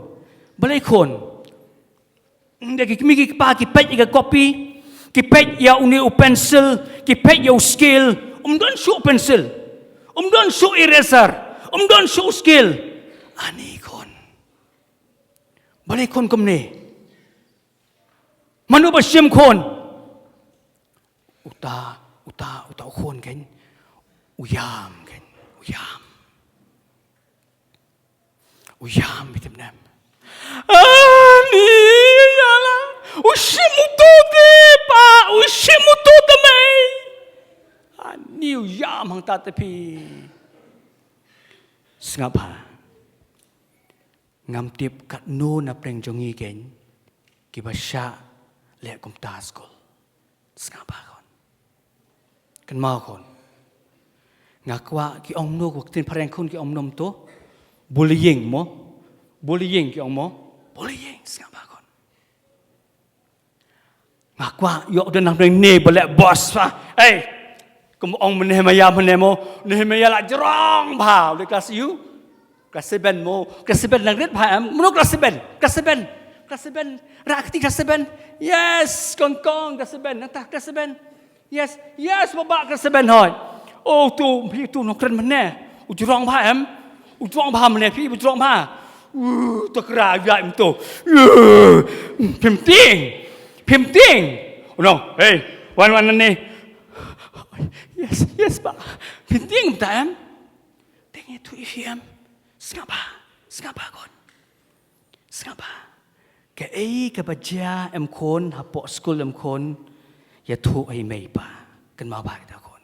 de kikmi pagi pet iga kopi kipet ya uni pencil kipet ya skill don show pencil don show eraser don show skill ani khon balai khon komne manu basim khon uta khôn kan uyam bitim nam ani yala ushimuto de mai ani uyam hang ta tepi sngapa ngam tiệp kat nu na preng jongi gen ki ba sha le kum ta skol skapa kon kan ma kon ngakwa ki ong nu ko tin pareng kun ki om nom to bullying ki ong mo bullying skapa kon ngakwa yo den nang ne bale boss fa kum ong Nehemia la jerong bhao le kelas you kelas 7 mo kelas 7 lang ret bhai mo kelas 7 rakti kelas 7 yes kong kelas 7 nata kelas 7 yes baba kelas 7 hoi tu no kren mane u jerong bhai u jerong bha mane phi u jerong bha to kra yai mto phim ting no wan ni yes ba phim ting ta em ting tu ifiem Skapa kon. Skapa. Ke ke baca em kon hapo school em kon ya tu ai mei pa. Kan ma ba ta kon.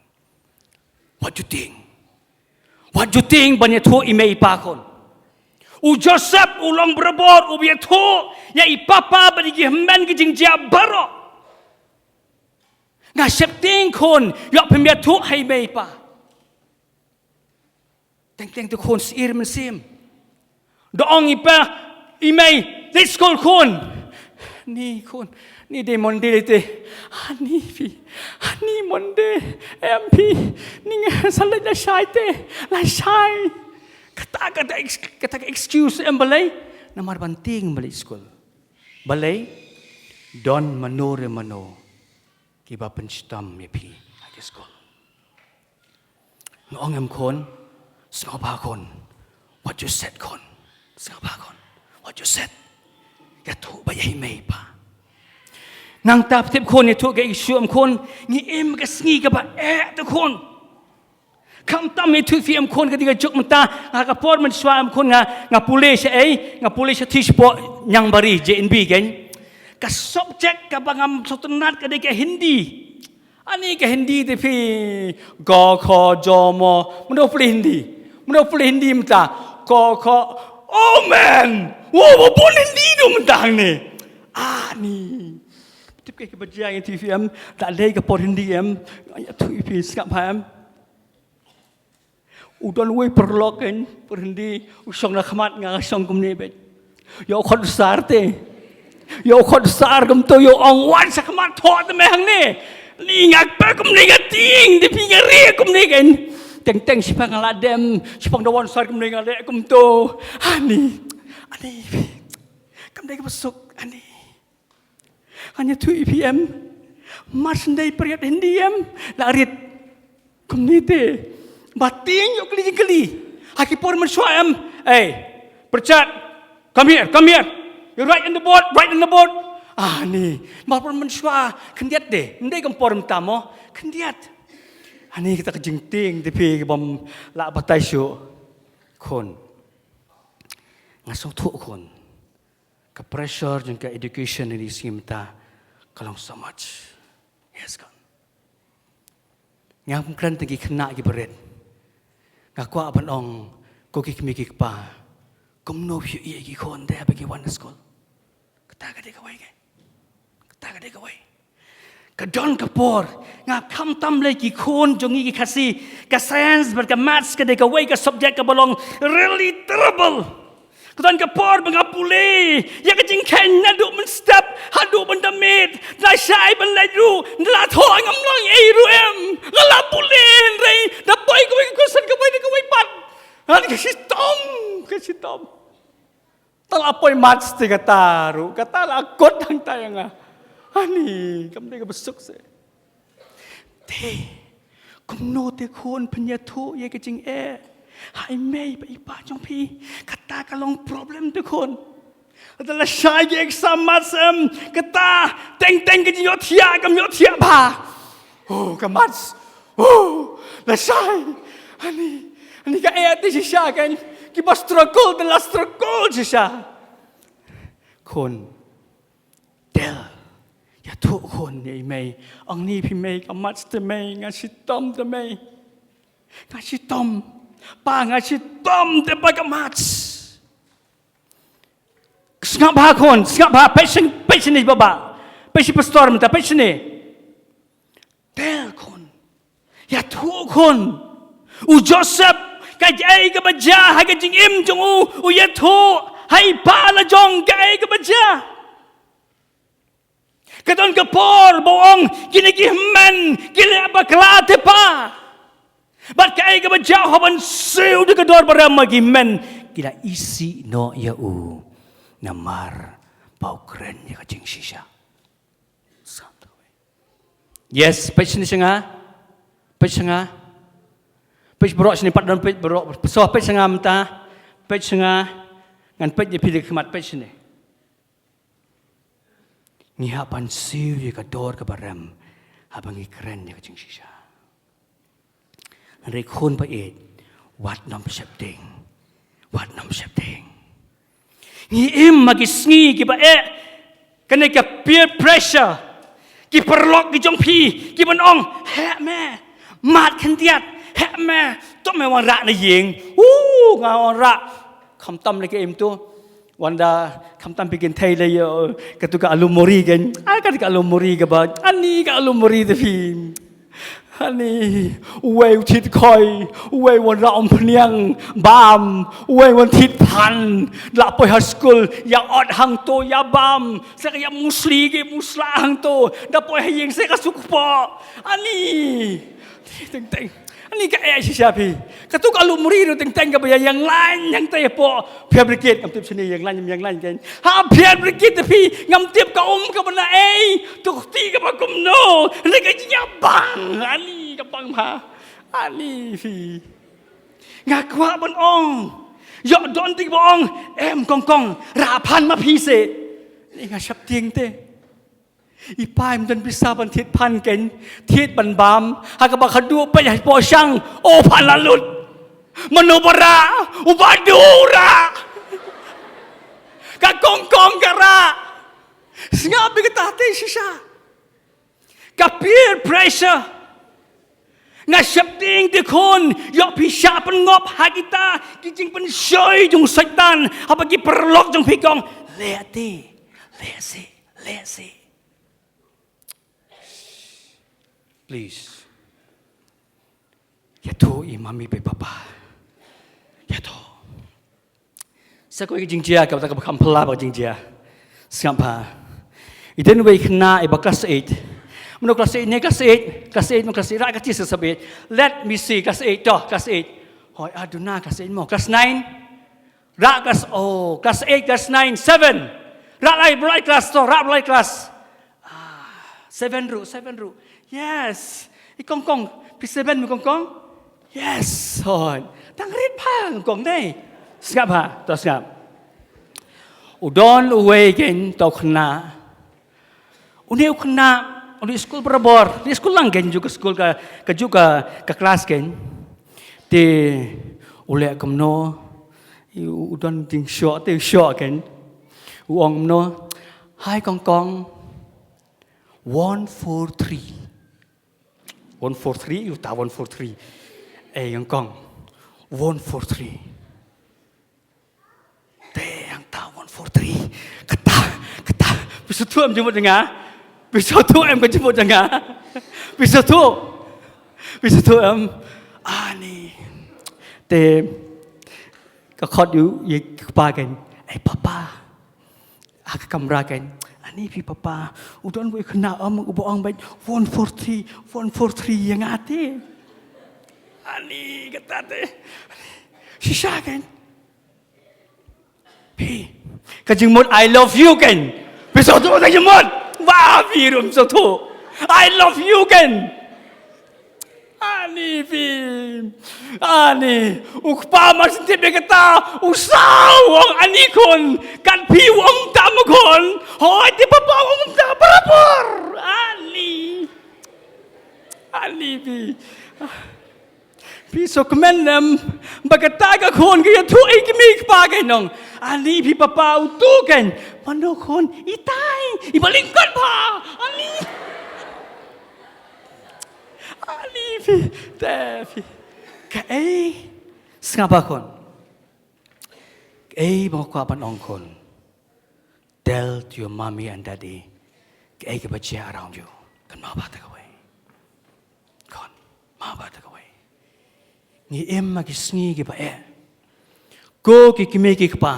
What you think ban ya tu ai mei pa kon. U Joseph ulang berebor u ya tu ya i papa ban gi men gi jing ja baro. Nga sep ting kon ya pem ya tu ai mei pa. Teng tu kon sir men sim. Doong ipa imay let's call kon ni de monde te ni monde mp ni salai la shai te la shai kata excuse em balai namar banting balai school balai don manore mano ki ba penstam me pi agi school ngong em kon skopa kon what you said kon Skapa kon, what you said, ya tu bayai mei pa. Nang tap tip kon ya tu ke isu kon, ni em ke sngi ke ba tu kon. Kam tam ya tu fi kon ketika juk menta, ngaka por men swam kon nga pulis tish po nyang bari JNB kan. Ka subject ka bangam sotenat ke ke Hindi. Ani ke Hindi te fi go kho jomo, mendo puli Hindi menta. Ko oh man, wow, boleh Hindi dong mentang ni. Ni. Tip ke baca yang TV em, tak leh ke por Hindi em, ayat tu ipi skap em. Udan wei perlok kan, por Hindi, usong nak khamat ngah usong kumni bet. Yo khot sar te. Yo khot sar kum tu yo ong wan sak khamat thot te mehang ni. Ni ngak pa kumni gating, di pinggir kumni kan. Teng sipang aladem, sipang dawan sar kum dengan lek kum tu. Ani. Kam dai besok ani. Hanya tu IPM. Mas ndai periat Hindiam, la rit kum ni te. Bating yo keli. Haki por men suam. Percat. Come here. You right in the board. Ni. Ma por men sua kendiat de. Ndai kam por mtamo. Kendiat. Ani kita kejengting tapi bom la batai syu kon ngasong tu kon ke pressure dan ke education ini simta kalau so much yes kan yang kran tegi kena gi beret ngakwa ban ong ko ki mi ki pa kom no phu i gi kon de bagi wan school kata ka de ka wai Kadon kapor, ngap kam tam lagi kon jongi ki kasi, ka science ber ka maths ka de ka way ka subject ka balong really terrible. Kadon kapor mengapule, ya ka jing ken na du men step, hadu ben damit, na shai ben la ru, la tho ngam long ei ru em, la pulen rei, da boy ko sen ka way pat. Han ka sitom. Tal apoy maths te kataru, katala kot hang tayanga. Ani, kam dai ka besuk se. Te, kum no te kon penya thu ye ka jing hai mei ba ipa jong pi, kata kalong problem te kon. Adalah syai ge exam matsam, kata teng ka yo thia ba. Oh, ka mats. Oh, la syai. Ani ka ti si sya kan, ki ba struggle si sya. Kon. Del. Ya tu kon ni mei, ang ni pi mei ka mat te mei ngasitom te mei. Ngasitom, pa ngasitom te pa ka mat. Sengapa kon, sengapa passion ni baba. Passion pastor minta passion ni. Tel kon. Ya tu kon. U Joseph kai ai ka baja hai ka jing im jong u ya tu hai pa la jong kai ka baja. Katon ka por boong kinigi man kila bakla te pa. Bat kai ka baja hoban siu de ka dor baram magi men kila isi no ya u namar pau keren ya ka jing shisha. Yes, page ni sanga. Page sanga. Page berok sini pat dan page berok. So page sanga mta. Page sanga ngan page je pilih kemat page ni. Ni hapan siu ye ka dor ka baram. Habangi keren ye ka jing shisha. Re khon pa e wat nom septing. Wat nom septing. Ni im magi sngi ki ba e kene ka peer pressure. Ki perlok ki jong pi ki ban ong he me mat khan tiat he me to me wan ra na yeng nga wan ra kham tam le ke im tu wanda kham tam bikin thai le yo ka tu ka alumori gen ai ka alumori ka ba ani ka alumori de pi ani uwe tit khoi uwe wan ra om phniang bam uwe wan tit phan la poi high school ya ot hang to ya bam se ka ya musli ke musla hang to da poi hayeng se ka suk po ani teng teng ani ka ai sia pi ka tu ka lu muri ro teng teng ka ba yang lain yang te po fabricate ngam tip sini yang lain kan ha fabricate pi ngam tip ka ka bana ai tu ti ka ba kum no ni ka ya bang ani ka bang ma ani pi ngakwa ban ong yo don tik bong em kong kong ra phan ma pi se ni nga sap ting te i paiมันbisa ban thit phan ken thit ban bam ha ka ba khadu pa ya po sang o phan la lut manubara ubadura ka kong kong kara ngabi ka tate sisa ka peer pressure nga septing ti khon yo pi sha pan ngop ha kita ki jing pan shoi jung satan ha ba ki perlok jung pi kong le se please ya tu imami pe papa ya tu sa ko ki jing jia ka ta ka kham phla ba jing jia skampa iden we khna e ba class 8 Mano class 8 ni class 8 no class 8 ra ka ti sa sabit let me see class 8 to class 8 hoi aduna class 8 mo class 9 ra class 8 class 9 7 ra lai class to ra lai class 7 ru yes ikong kong P7 mi kong kong yes hoi tang rit phang kong dai skap ha to skap udon uwe gen to khna uneu khna di school berabor, di school lang gen juga school ka juga ka kelas gen. Te ule kamno udon ting short te short gen. Uong no hai kong kong 143 you ta 143 kong kong 143 te yang ta 143 kata bisa tu am jemput dengar bisa tu em kan jemput dengar bisa tu em ani te ka khot yu ye pa kan papa ak kamera kan ani pi papa udon we kena am uboang baik 143 yang ate ani kata te sisa kan pi ka jemput I love you kan bisa tu ka jemput wah birum satu I love you kan ani film ani ukpa mas tipe kata usau wong ani kon kan pi wong tam kon hoi ti papa wong tam berapor ani pi so kemenem bagata ka kon ke tu ai ki mi pa ke nong ani pi papa utu kan mano kon itai ibalingkan pa ani pi tapi ka sengapa kon bang ko pan ong kon tell to your mommy and daddy, cái cái bच्चे around you, kan mau bata kawai, kan mau bata kawai. Ni em mà cái sngi cái bạ, cô cái kime cái kpa,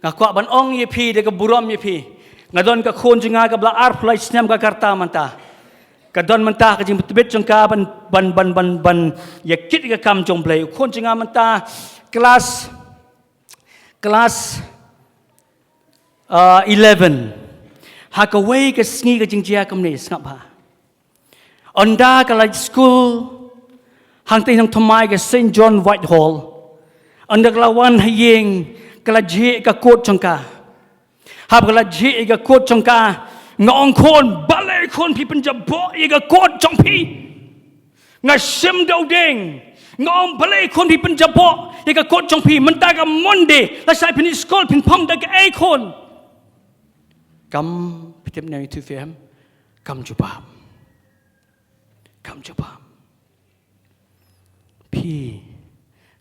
ngak kwa ban ong ye pi de cái buram ye pi, ngadon cái khôn jenga cái bla ar play snam cái karta manta, kadon manta cái jing betbet jong ka ban ye kit cái kam jong play, khôn jenga manta class 11 hakaway ka sngi ka jingjia kamne snap ha onda ka like school hang tin hang thomai ka St John Whitehall onda ka wan hayeng ka la je ka kot changka hab ka la je ka kot changka ngong khon balai khon pi penjabo ye ka kot chong pi nga sim do ding ngong balai khon pi penjabo ye ka kot chong pi menta ka monde la sai pin school pin pom da ka ai khon cầm tiếp này thu phim cầm chụp phi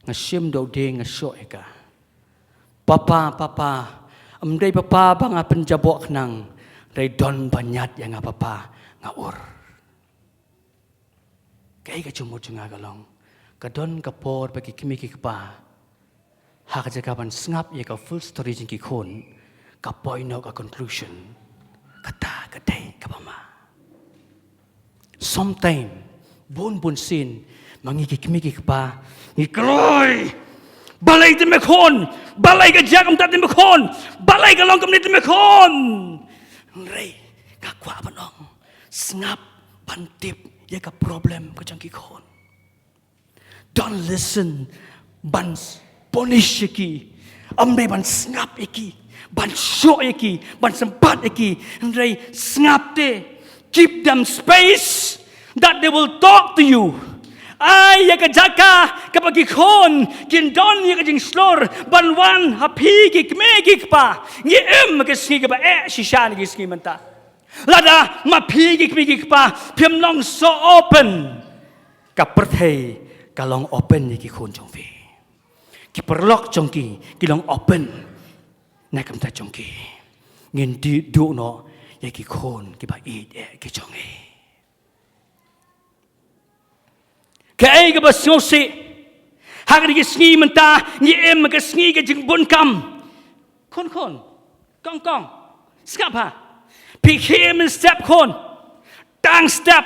ngà xiêm đầu đê ngà soi cả papa đây papa bang ngà penjabok nang đây don banyak yang ngà papa ngà ur cái cuma cunga galong cái don cái por bagi kimi kikpa hak jaga ban sngap ye ka full story jing ki khon ka point out ka conclusion kata kadai ka mama sometime bon sin mangi ki kimi ki pa ni kroi balai te me khon balai ka jagam ta te me khon balai ka long kam ni te me khon rei ka kwa banong snap ban tip ye ka problem ka jang ki khon don't listen ban punish ki ambe ban snap iki ban show iki, ban sempat iki, and snap te, keep them space that they will talk to you. Ay ya kajaka kapag ikon kindon ya kajing slor banwan hapi kikme kikpa ngi kasngi ba shishan kisngi manta lada mapi kikme kikpa pim long so open kaperthei kalong open ni kikon jongvi kiperlok jongki kilong open nãy cầm tay trong kì, nhìn đi đủ nó, vậy kì khôn, kì bà ít kì trong kì, cái bà siêu sĩ, hai cái sngi mình ta, như em mà cái sngi cái chừng bốn cầm, khôn, cong, skap ha, pick him and step khôn, tang step,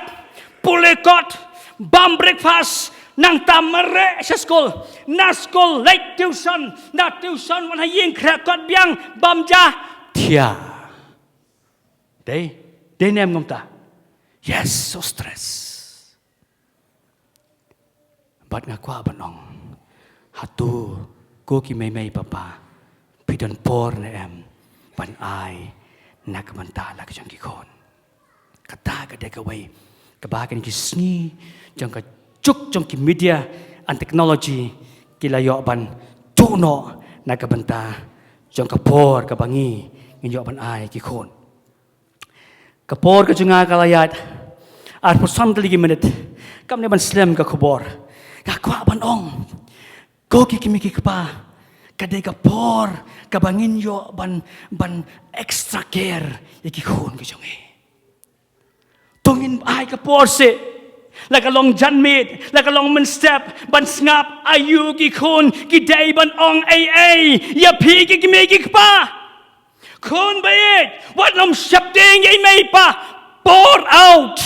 pull a cut, bum breakfast. Nang tamare sa school na school late tuition na tuition wan hayeng krakot biang bamja thia đây nem ngom ta yes so stress bat nga kwa banong hatu ko ki may papa pidon por na em ban ai nakamanta la ka jang ki khon kata ka de ka wai ka ba kan ki sni jang ka chúc trong cái media and technology kilayo ban tuno nakabanta trong kapor kabangi nginyo ban ai ki khon kapor ka junga kalayat at for some minute kam ne ban slam ka khobor ka kwa ban ong ko ki kimi ki pa kadai kapor kabangin yo ban extra care ki khon ki jungi tongin ai kapor se like a long jan meet, like a long man step, ban snap, ayu ki khon, ki day ban ong ay, ya pi ki me ki pa. Khon ba it, what nom shapting ay may pa, pour out.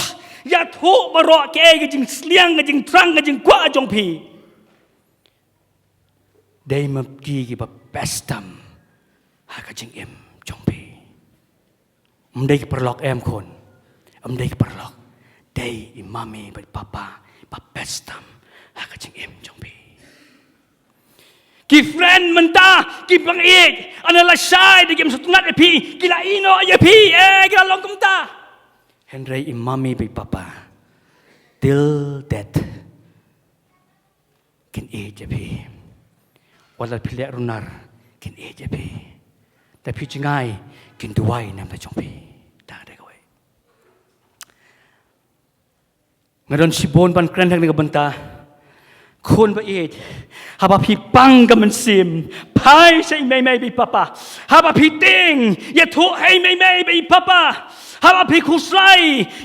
Ya thu ba ro ke jing sliang ka jing trang ka jing kwa jong pi. Day ma ki ba bestam, ha ka jing em jong pi. Mdai ki perlok em khon, mdai ki perlok. Day imami but papa bestam hakaching em jongpi ki friend menta ki bang it anala sai de game sutungat epi kila ino ya pi kila long kumta Henry imami but papa till death kin ya pi wala pilek runar kin ya pi tapi jingai kin duai nam ta jongpi ngadon si bon ban kren thang ni banta คนประเอดหาบพี่ปังกับมันซิมพายใช่ไม่บีป้าป้าหาบพี่ติงอย่าทุให้ไม่บีป้าป้าหาบพี่คุสไล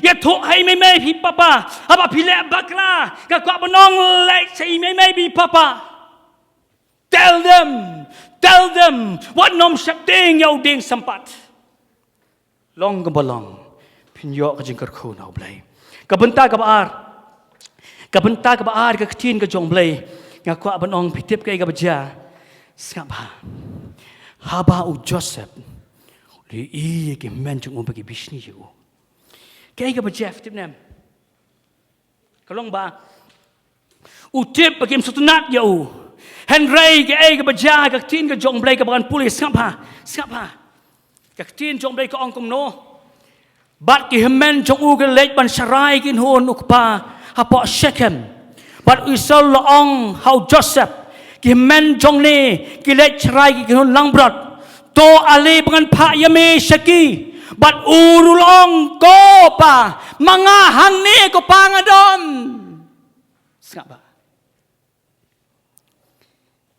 อย่าทุให้ไม่พี่ป้าป้าหาบพี่เละบักลากับกบน้องเล็กใช่ไม่บีป้าป้า tell them ว่านมชับติงยาวดิงสัมปัตลองกับบลองพิญญาก็จึงกระคูนเอาไปกับบันตากับอาร์กับบันตากับอาร์กับทีนกับจงเลยงากว่าบันองพิทิบกับบัจจาสกับบาฮาบาอุจอเซฟหรืออีกับแมนจงอุปกิบิชนีอยู่กับบัจจาฟิทิบเนมก็ลองบาอุทิบกับสุตนัดอยู่เฮนรี่กับบัจจากับทีนกับจงเลยกับบันปุลิสกับบากับทีนจงเลยกับองกุมโนบัดกิฮเมนจงอูกันเล็กบันชรายกินโฮนุกปาฮาปอเชคเมบัดอิสลละองฮาวจอเซฟกิฮเมนจงเน่กิเล็กชรายกินโฮลังบรัดโตอาลีบังพะยามีชกีบัดอูรุลองโกปามังอาหังเน่ก็ปางอดอนสกับบะ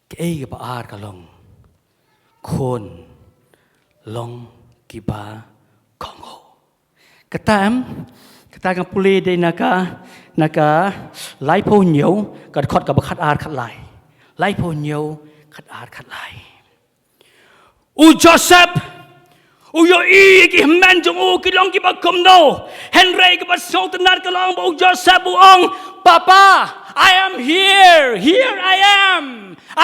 เกย์กับอาร์กลองคนลองกิบาคองโฮkata yang pulih dari naka lai po nhiều kad khotกับขัดอาร์ขัดไหลไล่po nhiềuขัดอาร์ขัดไหลอูโจเซฟอูโยอีกิแมนจงอูกิลองกิบักคมโนเฮนรี่กิบัสโซตนัดกิลองอูโจเซฟอูองPapa I am here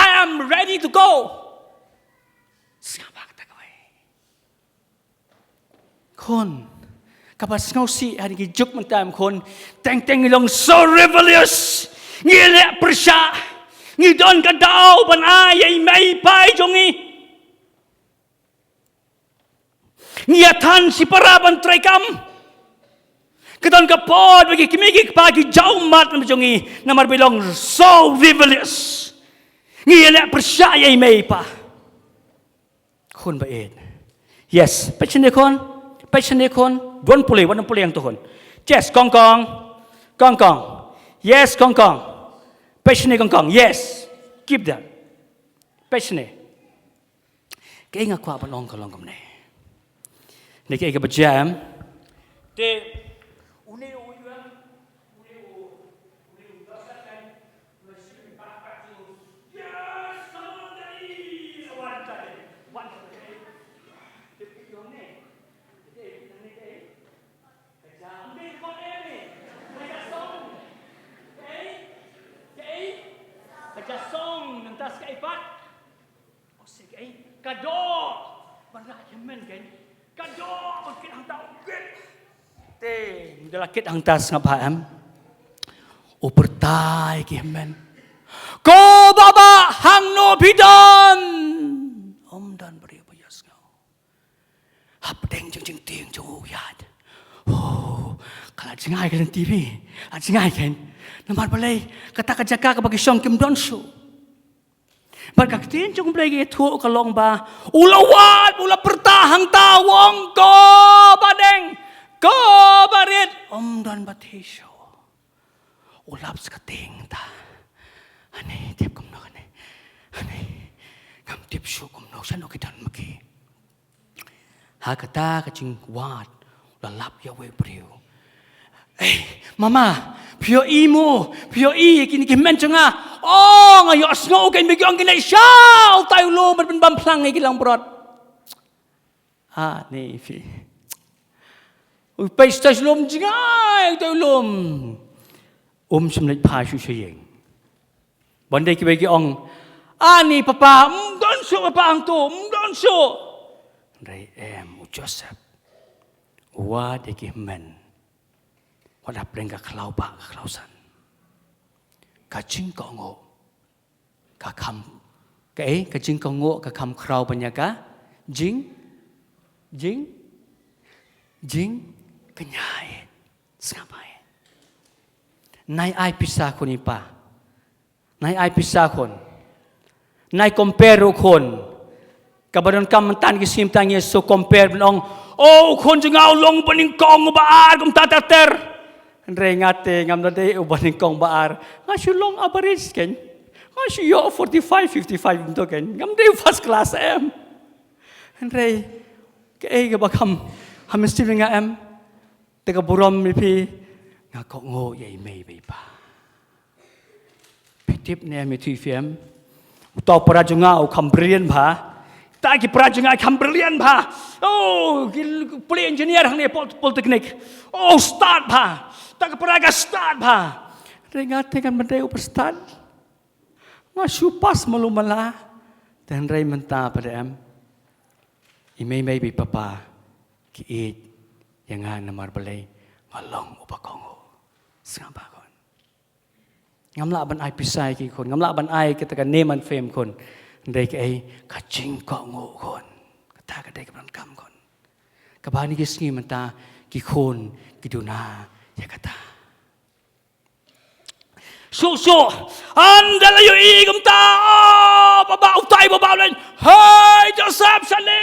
I am ready to go คนกับสาวสีอันนี้จุกมันตามคนแต่งลง so rebellious งี้แหละประชางี้โดนกระดาวบันอายไม่ไปจงงี้งี้ทันสิปราบันไตรกรรมกระโดนกระปอดไปกิมิกิปากิเจ้ามัดมันจงงี้นั่นมันไปลง so rebellious งี้แหละประชาไม่ไปคนประเอ็ด yes ไปเช่นเดียวคนวันปุริyang tuhun yes kong yes kong passionate kong yes keep that passionate cái ngạc qua balong kalong kam này này cái bajam te une kado berat men kan kado bangkit hang tau git te dalam kit hang tas ngapam upertai ki men ko baba hang no bidon om dan beri bayas ngau hap deng jeng tieng jong yat kalau jengai kan TV jengai kan nampak balai kata jaga ke bagi song kim don show Barkak tin jong blegi tu kalong ba ulawat ula pertahang tawong ko badeng ko barit om dan batisho ulap skating ta ane tiap kum no ane kam tiap shu kum no san okidan maki ha kata kacing wat la lap ya we priu mama pio kini kimen cenga ngayo asngau kan bigyong kinai syau tayo lo man bamplang ay kilang brot ni fi uy paistas lom jingay tayo lom sumnat pa shu shayeng banday ki bagi ong ni papa don so papa ang to don so ray Joseph wa de kimen wadah perengga kelau pak kelau san kacing kongo kakam kacing kongo kakam kerau penyaga jing kenyai sengapai nai ai pisah kon ipa nai ai pisah kon nai compare kon kabadan kam mentan kisim tanya so compare belong kon jengau long pening kong baar kum tatater Rengate ngam dade ubaning kong baar. Ngasyo long average ken. Ngasyo yo 45, 55 to ken. Ngam de first class em. Andre ke ga bakam hamesti nga em. Teka buram mi pi nga ko ngo ye mei bei pa. Pitip ne mi tu fiem. Utau prajunga u kambrian pa. Ta ki prajunga kambrian pa. Oh, poli engineer hang ne politeknik. Oh, start pa. Ta ka praga start pa. Rengate kan mendai upar start. Ngasyu pas malumala. Dan rei menta pada em. Imei mei bi papa. Ki it yang namar balai ngalong upakongo. Sengapa kon. Ngamla ban ai pisai ki kon. Ngamla ban ai kita kan neman fame kon. Dai ke ai kacing ko ngo kon. Kata ka dai ka ban kam kon. Kabani ki sngi menta ki kon ki duna ya kata. So andala yo igum ta baba utai baba len. Hai Joseph Sale.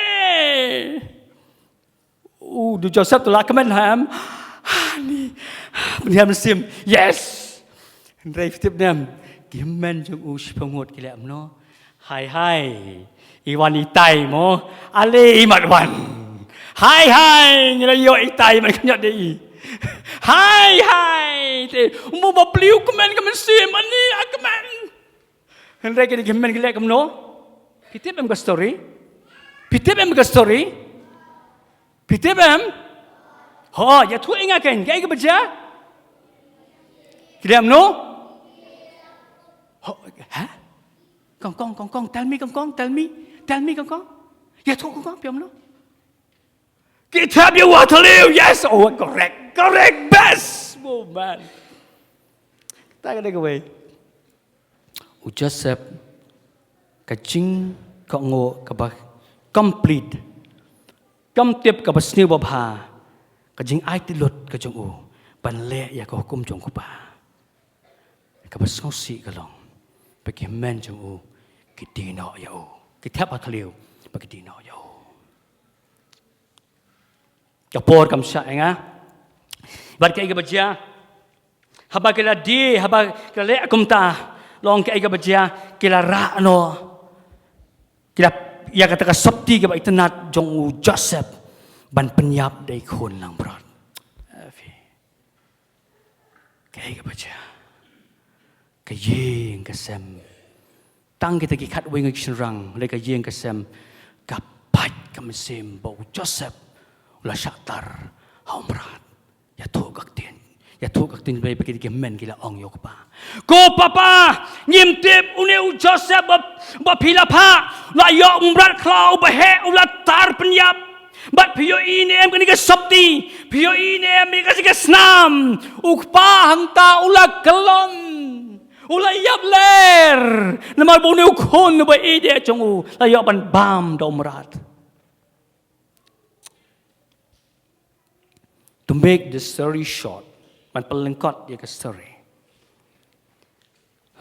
Du Joseph tu lah kemen ham. Ni ham sim. Yes. Ndai fitip nam. Gimen jong us pengut kila amno. Hai. Iwan itai mo. Ale imat wan. Hai. Ngila yo itai man kanyat dei. Hai. Mo ba pliu kemen sim ani kemen. Ndai kini gimen kila amno. Fitip am ka story. Pitip em? Oh, ya tu ingat kan? Kaya ke baca? Kita no? Oh, ha? Kong, tell me, kong. Ya tu kong, piam no? Kita biar Waterloo, yes, oh, correct, best, oh man. Tak ada kau. Joseph, kacing kau ngo kabah complete. Kam tiap ka basniu babha ka jing ai ti lut ka jong u ban le ya ka hukum jong ku pa ka basngau si ka long pa ki men jong u ki ti no ya u ki thap athliu pa ki ti no ya u ka por kam sha nga bat ka ga baja haba ka la di haba ka le akum ta long ka ga baja ki la ra no ki la ya kata ka sabti ke ba itanat jong u Joseph ban penyap dai khon lang brat afi kai ka bacha ka yeng ka sem tang kita ki khat wing ik rang le ka yeng ka sem ka pat ka sem bo Joseph la shatar hom brat ya to gak tin bai bagi ki men ki la ong yok pa ko papa nyim tip une Joseph ba phila pha la yo umbrat khlau ba he ula tar penyap bat pio ini em kani ka sabti pio ini em ka ka snam ukpa hangta ula kelon ula yap ler nama bone ukon ba ide chongu la yo ban bam domrat. To make the story short, man pelengkot dia ke story.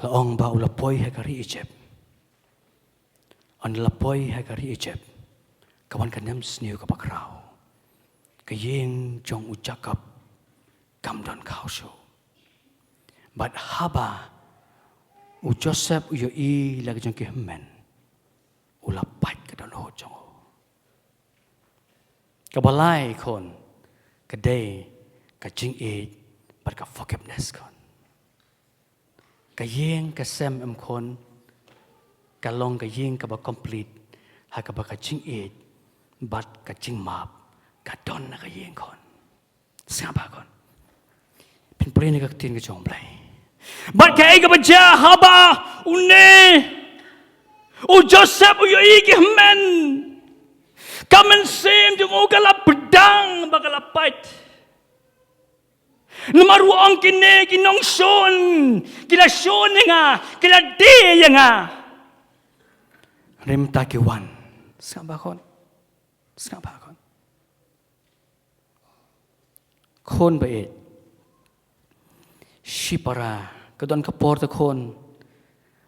Laong ba ulapoi hagari Egypt. On lapoi hagari Egypt. Kawan kanem sniu ka bakrau. Kayeng jong ucakap kamdon kauso. But haba u Joseph u yoi lagi jong kehmen. Ulapat ka don ho jong. Kabalai kon kadai ka jing e but ka forgiveness kon. Kayeng ka sem em kon kalong kayeng ka ba complete ha ka ba ka jing e but ka jing map ka don na kayeng kon. Sapa kon. Pin puli ni ka tin ka jong play. But ka ka ba ja haba une u Joseph u yoi ki men. Kamen sem jung o kala pedang bakala pait. Namaru ang kine kinong son, kila son nga, kila de nga. Rem takiwan, skabakon, kon bae. Shipara, kadon kapor ta kon,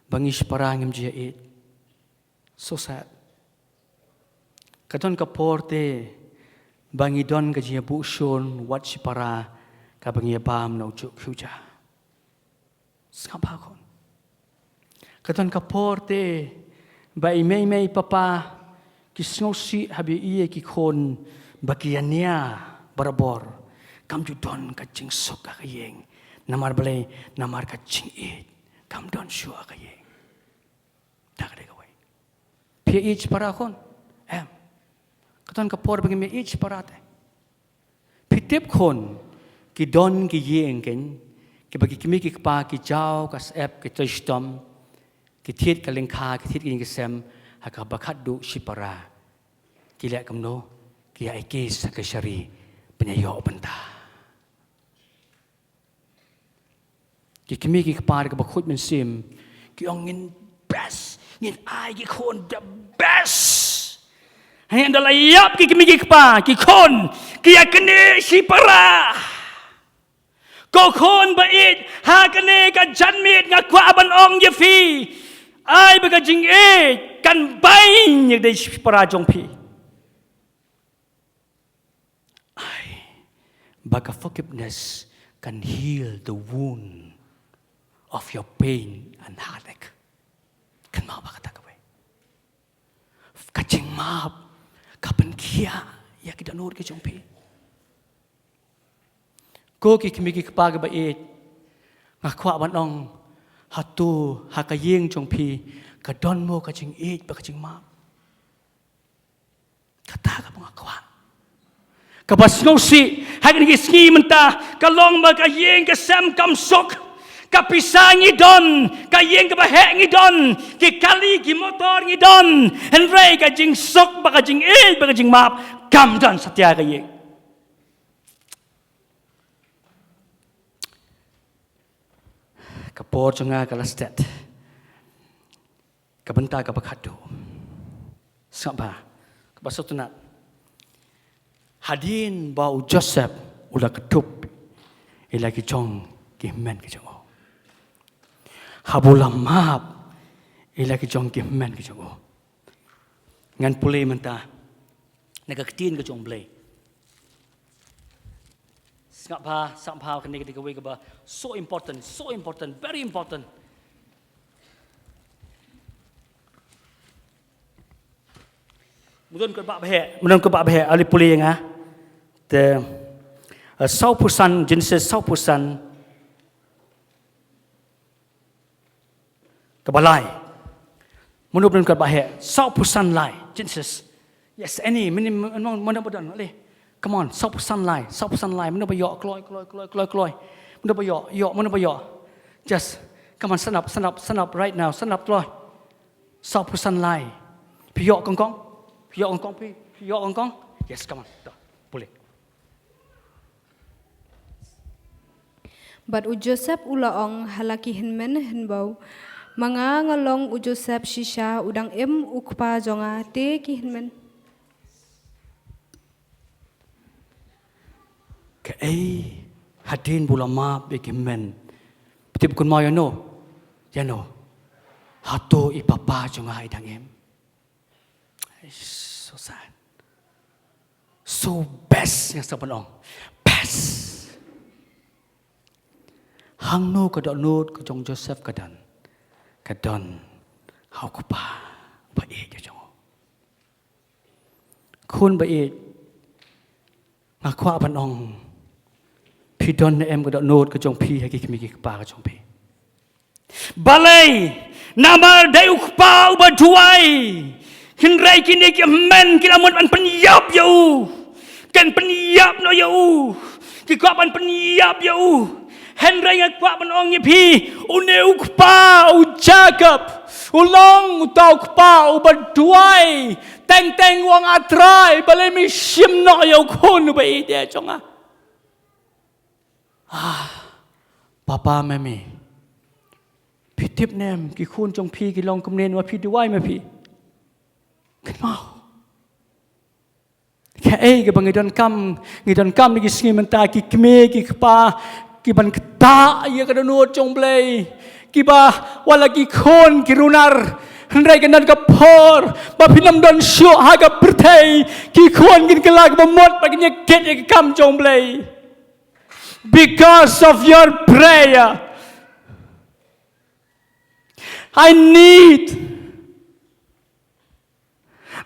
bangi shipara ngem jia it. So sad. Kadon kapor te, bangi don ka jia bu son, wat shipara. กับเงียบามนเอาจุคิวจ้าสกับพาคนกระตันกับพ่อเตใบไม่ปะปากิสโนซีฮับยีกิคนบักยันเนียบาร์บอร์คำจุดอนกับจิงสุกกับยังนามาร์เบลนามาร์กับจิงเอ็ดคำดอนชัวกับยังtak ada kawai. Pia ich para kon, katan kapor bagi me ich para te. Pitip kon, ki don ki yeng ken, ki bagi kimi ki kpa ki jau kas ep ki toistom, ki tiet ka lengkha ki tiet ki ngesem haka bakat du shipara. Ki liat kamno, ki ai kis ka syari penyayo benta. Ki kimi ki kpa ka bakut mensim, ki ongin best. Ngin ai ki kon the best. Hanya adalah yap ki kimi ki pa ki kon ki akne si para. Ko kon bait ha kane ka janmit nga kwa ban ong ye fi. Ai ba ka jing e kan bai ni de si para jong pi. Ai ba ka forgiveness can heal the wound of your pain and heartache. Kan mau ba kata kawe kacing maaf kapan kia ya kita nur ke jompi ko ki kimi ki pa ga ba e ngakwa ban ong hatu hakayeng jompi ka don mo kacing e ba kacing maaf kata ka ngakwa ka bas no si hakin ki ski menta ka long ba ka yeng ka sam kam sok kapisang idon, kayeng kabahek idon, kikali kimotor idon, henry kajing sok baka jing baka jing map, kamdan satya kayeng. Kapor jonga kalastet, kabenta kabakado, sapa, kabasotunat. Hadin bau Joseph ulah ketup, ilagi jong kimen kejong. Habulam maaf, ilaki jong kimen ke jong. Ngan pulai mentah, nagaketin ke jong play. Somehow kan kita kawai kaba so important, very important. Mudon ke bak behe, ali pulai yang the 100% Genesis 100%. Kebalai, menurut dengan bahaya, 100% lie, Genesis. Yes, any, mana bodan, leh, come on, 100% lie, mana bayok, kloy, mana bayok, mana bayok. Just, come on, stand up right now, stand up, kloy. 100% lie, piyok kongkong, piyok kongkong. Yes, come on, dah, boleh. But Joseph ulaong halaki hinmen hinbau. Mga ngalong Joseph shisha udang ukpa jonga te kihinmen. Ke hadin bulama bekimen. Peti bukan mau ya no. Hato ipapa jonga idang so sad. So best yang sabanong. Best. Hang no kadok nut ke jong Joseph kadan. Kadon, hau kupa, baik je jong. Kun baik, ngakwa ban ong. Pidon em kadon note ke jong pi haki kimi kupa ke jong pi. Balai, nama day kupa uba duai. Kinrai kini kiamen kilamun pan penyap yau, kan penyap no yau, kikuapan penyap yau. Henry ngakwa banong ngipi, une ukpa, ujakap, ulong utau ukpa, ubaduai, teng wang atrai, balai mi sim no yau kun ubai dia jonga. Papa mami, pitip nem ki kun jong pi ki long kumnen wa pi duai me pi. Kenal. Kae ke bangidon kam ni ki singi menta ki kme ki kpa. Kiban kata ia kada nuot jong play kiba wala ki kon ki runar hendrai kanan ka por ba pinam don syo ha ka bertai ki kon gin kelag ba mot pa kinya ket ka kam jong play Because of your prayer. I need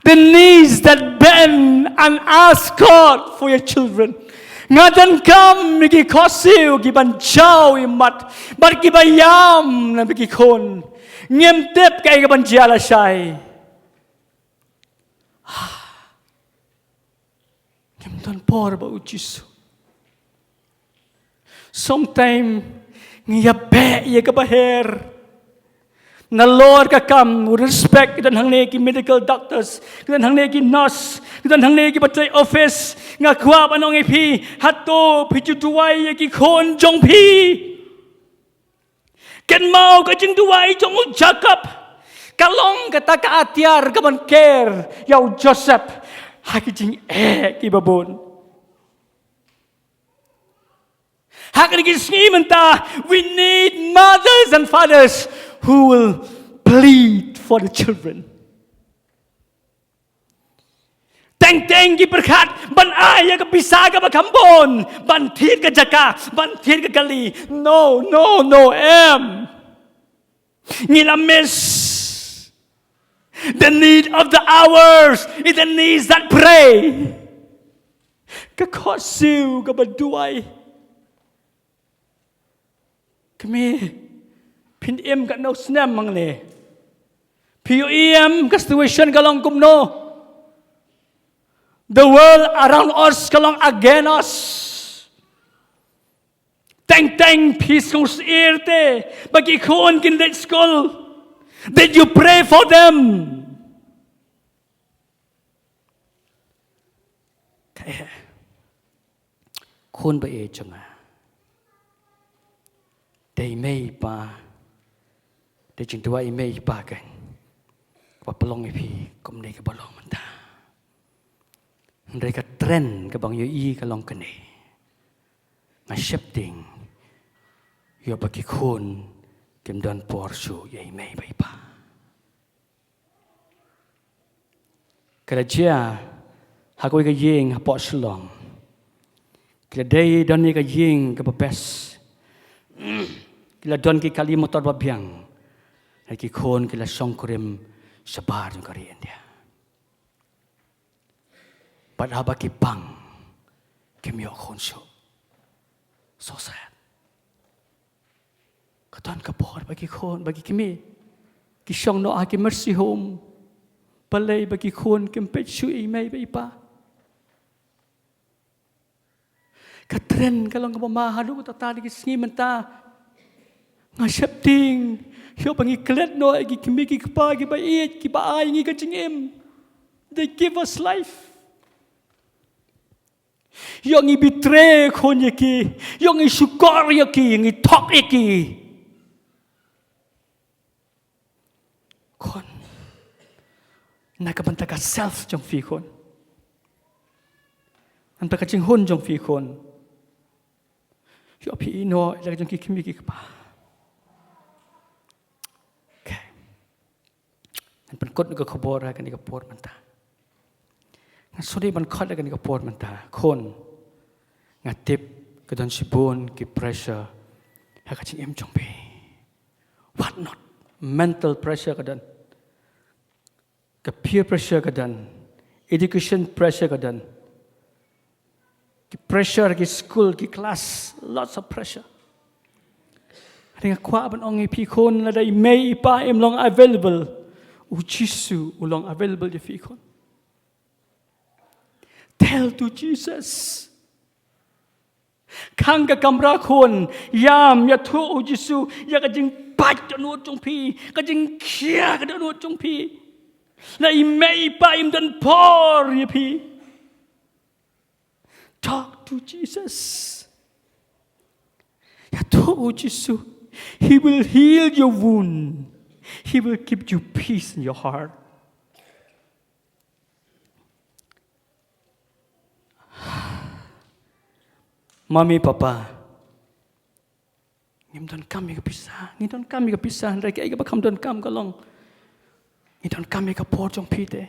the knees that bend and ask God for your children. Ngadan kam miki khosiu ki ban chau i mat, bat ki bayam na miki khon. Ngem tep kai ka ban jala shai. Ngem don por ba ujisu. Sometimes ngiyabe ye ka baher. Na Lord ka kam with respect kita hang ne ki medical doctors, kita hang ne ki nurse, kita hang ne ki batay office, nga kwa anong ipi hato pichu tuway ki khon jong pi. Ken mau ka jing tuway jong Jacob. Kalong kata ka atiar ka man care yaw Joseph hakijing ki babon. We need mothers and fathers who will plead for the children. Teng ki berkat ban ayah ka bisa ka bakambon, ban thiet ka jaka, ban thiet ka gali. No, ngila miss the need of the hours is the needs that pray. Ka khosiu ka baduay. Kami pin ka no snam mang ne. Piyo ka situation kalong kumno. The world around us kalong against us. Teng peace kung irte. Bagi kuon kin that school. Did you pray for them? Kaya kuon ba chunga. They may pa, they jing tuwa may pa kan, wapalong ipi kum ne ka balong manta. Ndai ka trend ka bang yo ka long kane. Nga shifting, yo bagi khun kim don por su ye may pa. Kada jia hakoi ka ying hapo slong. Kada day don ni ka ying ka best. Kila don ki kali motor babiang, hai ki khon kila song kurim sabar jong karian dia. Padahal ki pang kimyo khon so sad. Katan kapor bagi khon bagi kimi ki song no aki mercy home. Palay bagi khon kim pet shu imay ba ipa. Katren kalong kapamahalu tatali ki singi menta. Nga shepting, yo bangi klet no agi kimi ki kapa ki ba iit ki ba ay ngi ka chingim. They give us life. Yo ngi betray kon ki, yo ngi sukar ki, ngi tok ki. Kon nakabanta ka self jong fi kon. Anta ka ching hun jong fi kon. Yo pi no ila jong ki kimi ki kapa. Ban kot ni ka khobor kan ni ka por manta. Nga sodi ban khot kan ni ka por manta. Khon nga tip ka don sibon ki pressure ha ka ching em jong pe. What not? Mental pressure ka dan. Ka peer pressure ka dan. Education pressure ka dan. Ki pressure ki school ki class, lots of pressure. Ada nga kwa ban ong pi khon la dai may pa em long available. Ujisu ulong available di fikon. Tell to Jesus. Kang ka kamra kon yam ya thu ujisu ya ka jing pat ka nuot jong pi ka jing khia ka nuot jong pi. La imay pa im dan por ya pi. Talk to Jesus. Ya thu ujisu. He will heal your wound. He will give you peace in your heart. Mami, Papa, ngim don kami ka pisah, ngim don kami ka pisah, ndai ka bakam don kam ka long, ngim don kami ka por jong pite,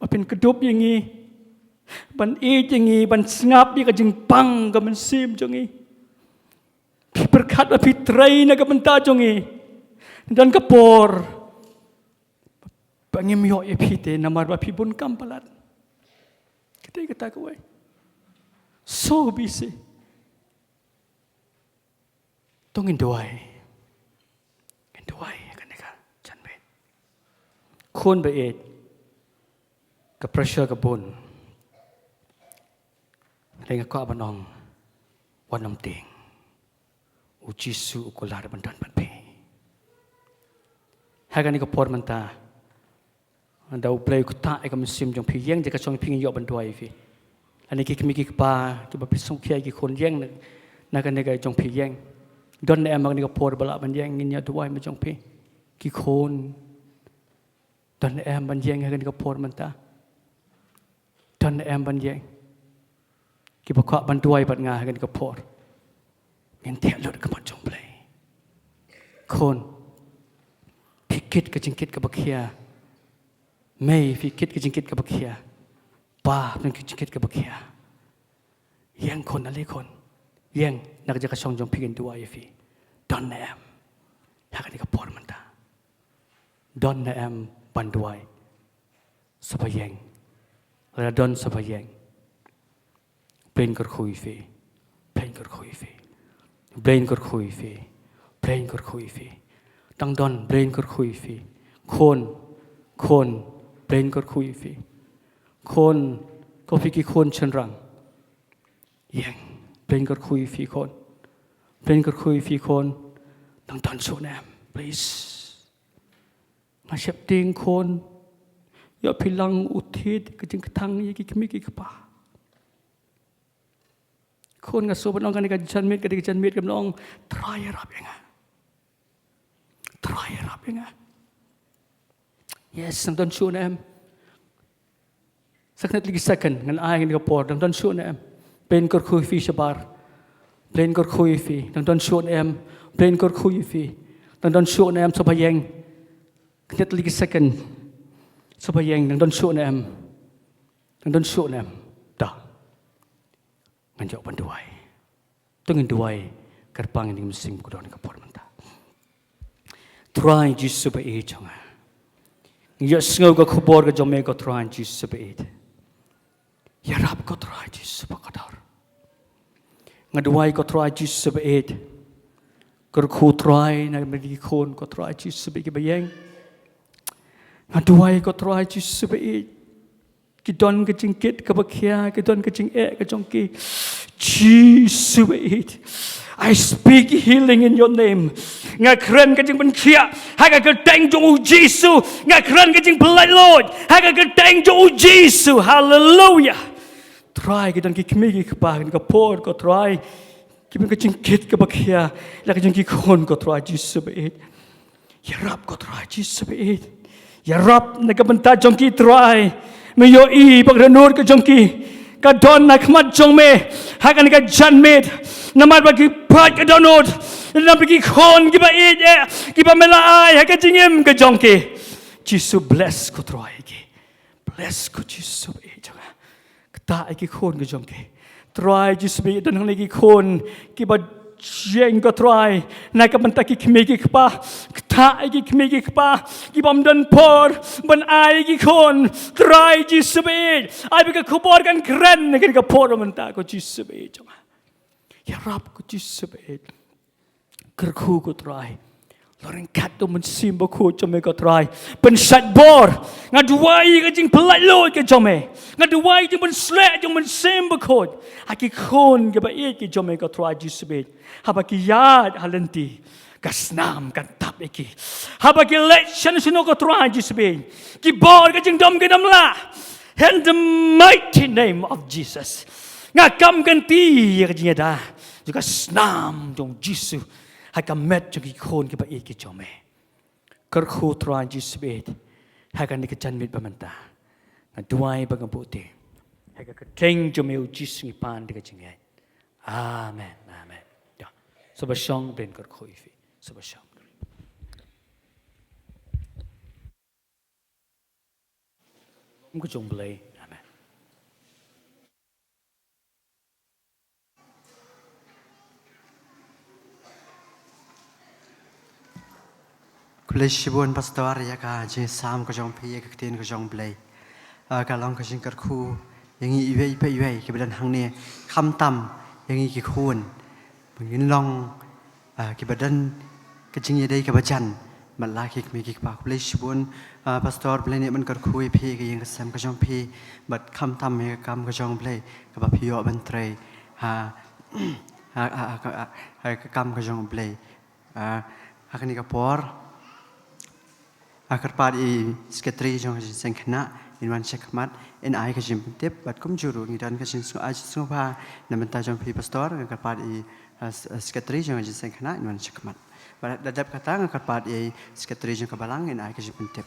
apin kedup yang ngi, ban e jengi ban ngap bi ka jing pang ka man sim jongi pi berkat pi trai na ka benta jongi dan ka por bangim yo e pi te namar ba pi bun kam palat kita kata ko so busy tongin doai kan ka chan be khon be e ka pressure ka bun Lenga ko abanong wanam ting ujisu ukular bandan banpe hagan ko por manta anda uplay ko ta e kam sim jong pi yeng je ka chong pi yo ban doi fi ani ki mi ki pa ki ba pi song khia ki khon yeng na kan ne ga jong pi yeng don ne am ni ko por bala ban yeng ngin ya doi ma jong pi ki khon don ne am ban yeng hagan ko por manta don ne am ban yeng ki ba kwa ban duai ban nga kan ka por ngin te lut ka ban jong play kon pikit ka jingkit ka bakhia mei fikit ka jingkit ka bakhia pa nan ki jingkit ka bakhia yang kon ali kon yang nak ja ka song jong pigin duai fi don na am ha kan ka por man ta don na am ban duai sabayeng la don sabayeng Plain kor khui fi, plain kor khui fi, plain kor khui fi, plain kor khui fi, tang don plain kor khui fi, khon plain kor khui fi, khon ko fi ki khon chen rang, yang plain kor khui fi khon, plain kor khui fi khon, tang don so nam, please, ma shep ting khon, ya pilang uthit ka jing thang ye ki kmi ki pa. Kon nga so banong kan ka janmit ka janmit ka nong try rap nga yes nang don show na am saknat lagi second ngan ai ngan ka por nang don show na am pen kor khui fi shabar plain kor khui fi nang don show na am plain kor khui fi nang don show na am so bayeng saknat lagi second so bayeng nang don show na am da nganjak banduai tungin duai karpang ni musim ko don ka por manta try jisu ba e changa ya sngo ka khobor ka jome ko try jisu ba e ya rap ko try jisu ba kadar ngaduai ko try jisu ba e kor khu try na mi khon ko try jisu ba ki bayeng ngaduai ko try jisu ba e ki don ka jingkit ka bakhia ki don ka jing ka jongki Jesus I speak healing in your name nga kren ka jing ban khia ha ka teng jong Jesus nga kren ka jing blai Lord ha ka teng jong Jesus hallelujah try ki don ki kmi ki pa ka por ko try ki ban ka jingkit ka bakhia la ka jing ki khon ko try Jesus ba ya rap ko try Jesus ba ya rap na ka ban ta jong ki try me yo I bak ranur ka jongki ka don na khmat jong me ha kan ka jan met namat ba ki phat ka donot na ba ki khon ki ba e ki ba mela ai ha ka jingem ka jongki Jesus bless ko troy ki bless ko Jesus e janga ta ki khon ka jongki troy Jesus be don hang ki khon ki ba jeng ko troy na ka ban ta ki khme ki pa ta ki khme ki pa ki bam don por ban ai ki khon troy Jesus be ai be ka khobor kan kren kan ka por man ta ko Jesus be jong ya rap ko Jesus be ker khu ko troy loring kat to man sim ba khu chome ko troy ban sat bor nga duai ka jing plai lo ka chome nga duai jing ban sle jing ban sim ba khu aki khon ka ba e ki chome ko troy Jesus be haba ki yad halanti kasnam kan tap eki haba ki lection sino ko troy Jesus be ki bor ka jing dom ka dam la in the mighty name of Jesus nga kam kan ti ka jing da juga snam jong Jesus hai ka met jong ki khon ki ba e ki chome kar khu troy Jesus be hai kan ni ka chan mit ba man ta nga duai ba ga bu te hai ka teng jong me Jesus ni pan de ka jing amen amen Sabashong ben kar khoi fi sabashong ko jong blai amen Bless Shibun Pastor ya ka je sam ka jong phi ka tin ka jong blay ka long ka jing kar khu yang i iwe ke badan hang ne kham tam yang i ki khun mungkin long ke badan ka jing ye dai ka bajan man la ki mi ki pa Bless Shibun Pastor blay ne man kar khu i phi ka yang ka sam ka jong phi bat kham tam me kam ka jong blay ka ba phi yo ban tre ha ka kam ka jong blay akan ni ka por akar pad I sekretari jong jin kena in wan sekmat in ai ka jim tip bat kum juru ngi dan ka jin su aj su pa namenta jong pi pastor akar pad I sekretari jong jin kena in wan sekmat bat dadap kata akar pad I sekretari jong ka balang in ai ka jim tip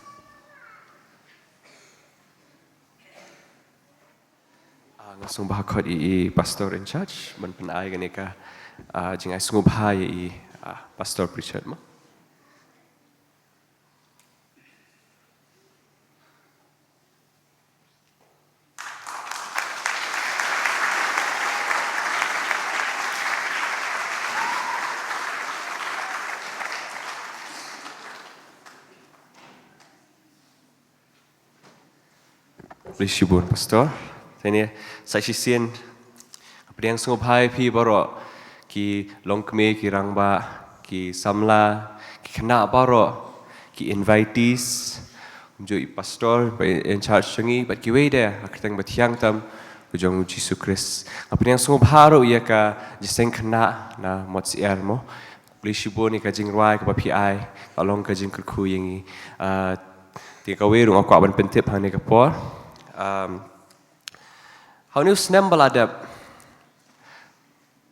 ngasung bahakot I pastor in church man pen ai gani ka jing ai sungu bahai I pastor preacher ma Lishibun pastor tanya saya sisian apa yang sungguh hai pi baru ki longkme ki rangba ki samla ki kena baru ki invitees jo pastor in charge sungi but ki wede akitang batiang tam kujong Jesus Christ apa yang sungguh baru ia ka jiseng kena na motsiar mo Lishibun ni ka jingrai ka pi ai kalong ka jing ku yang ti ka we rung aku aban pentip hane ka por How ni senam baladap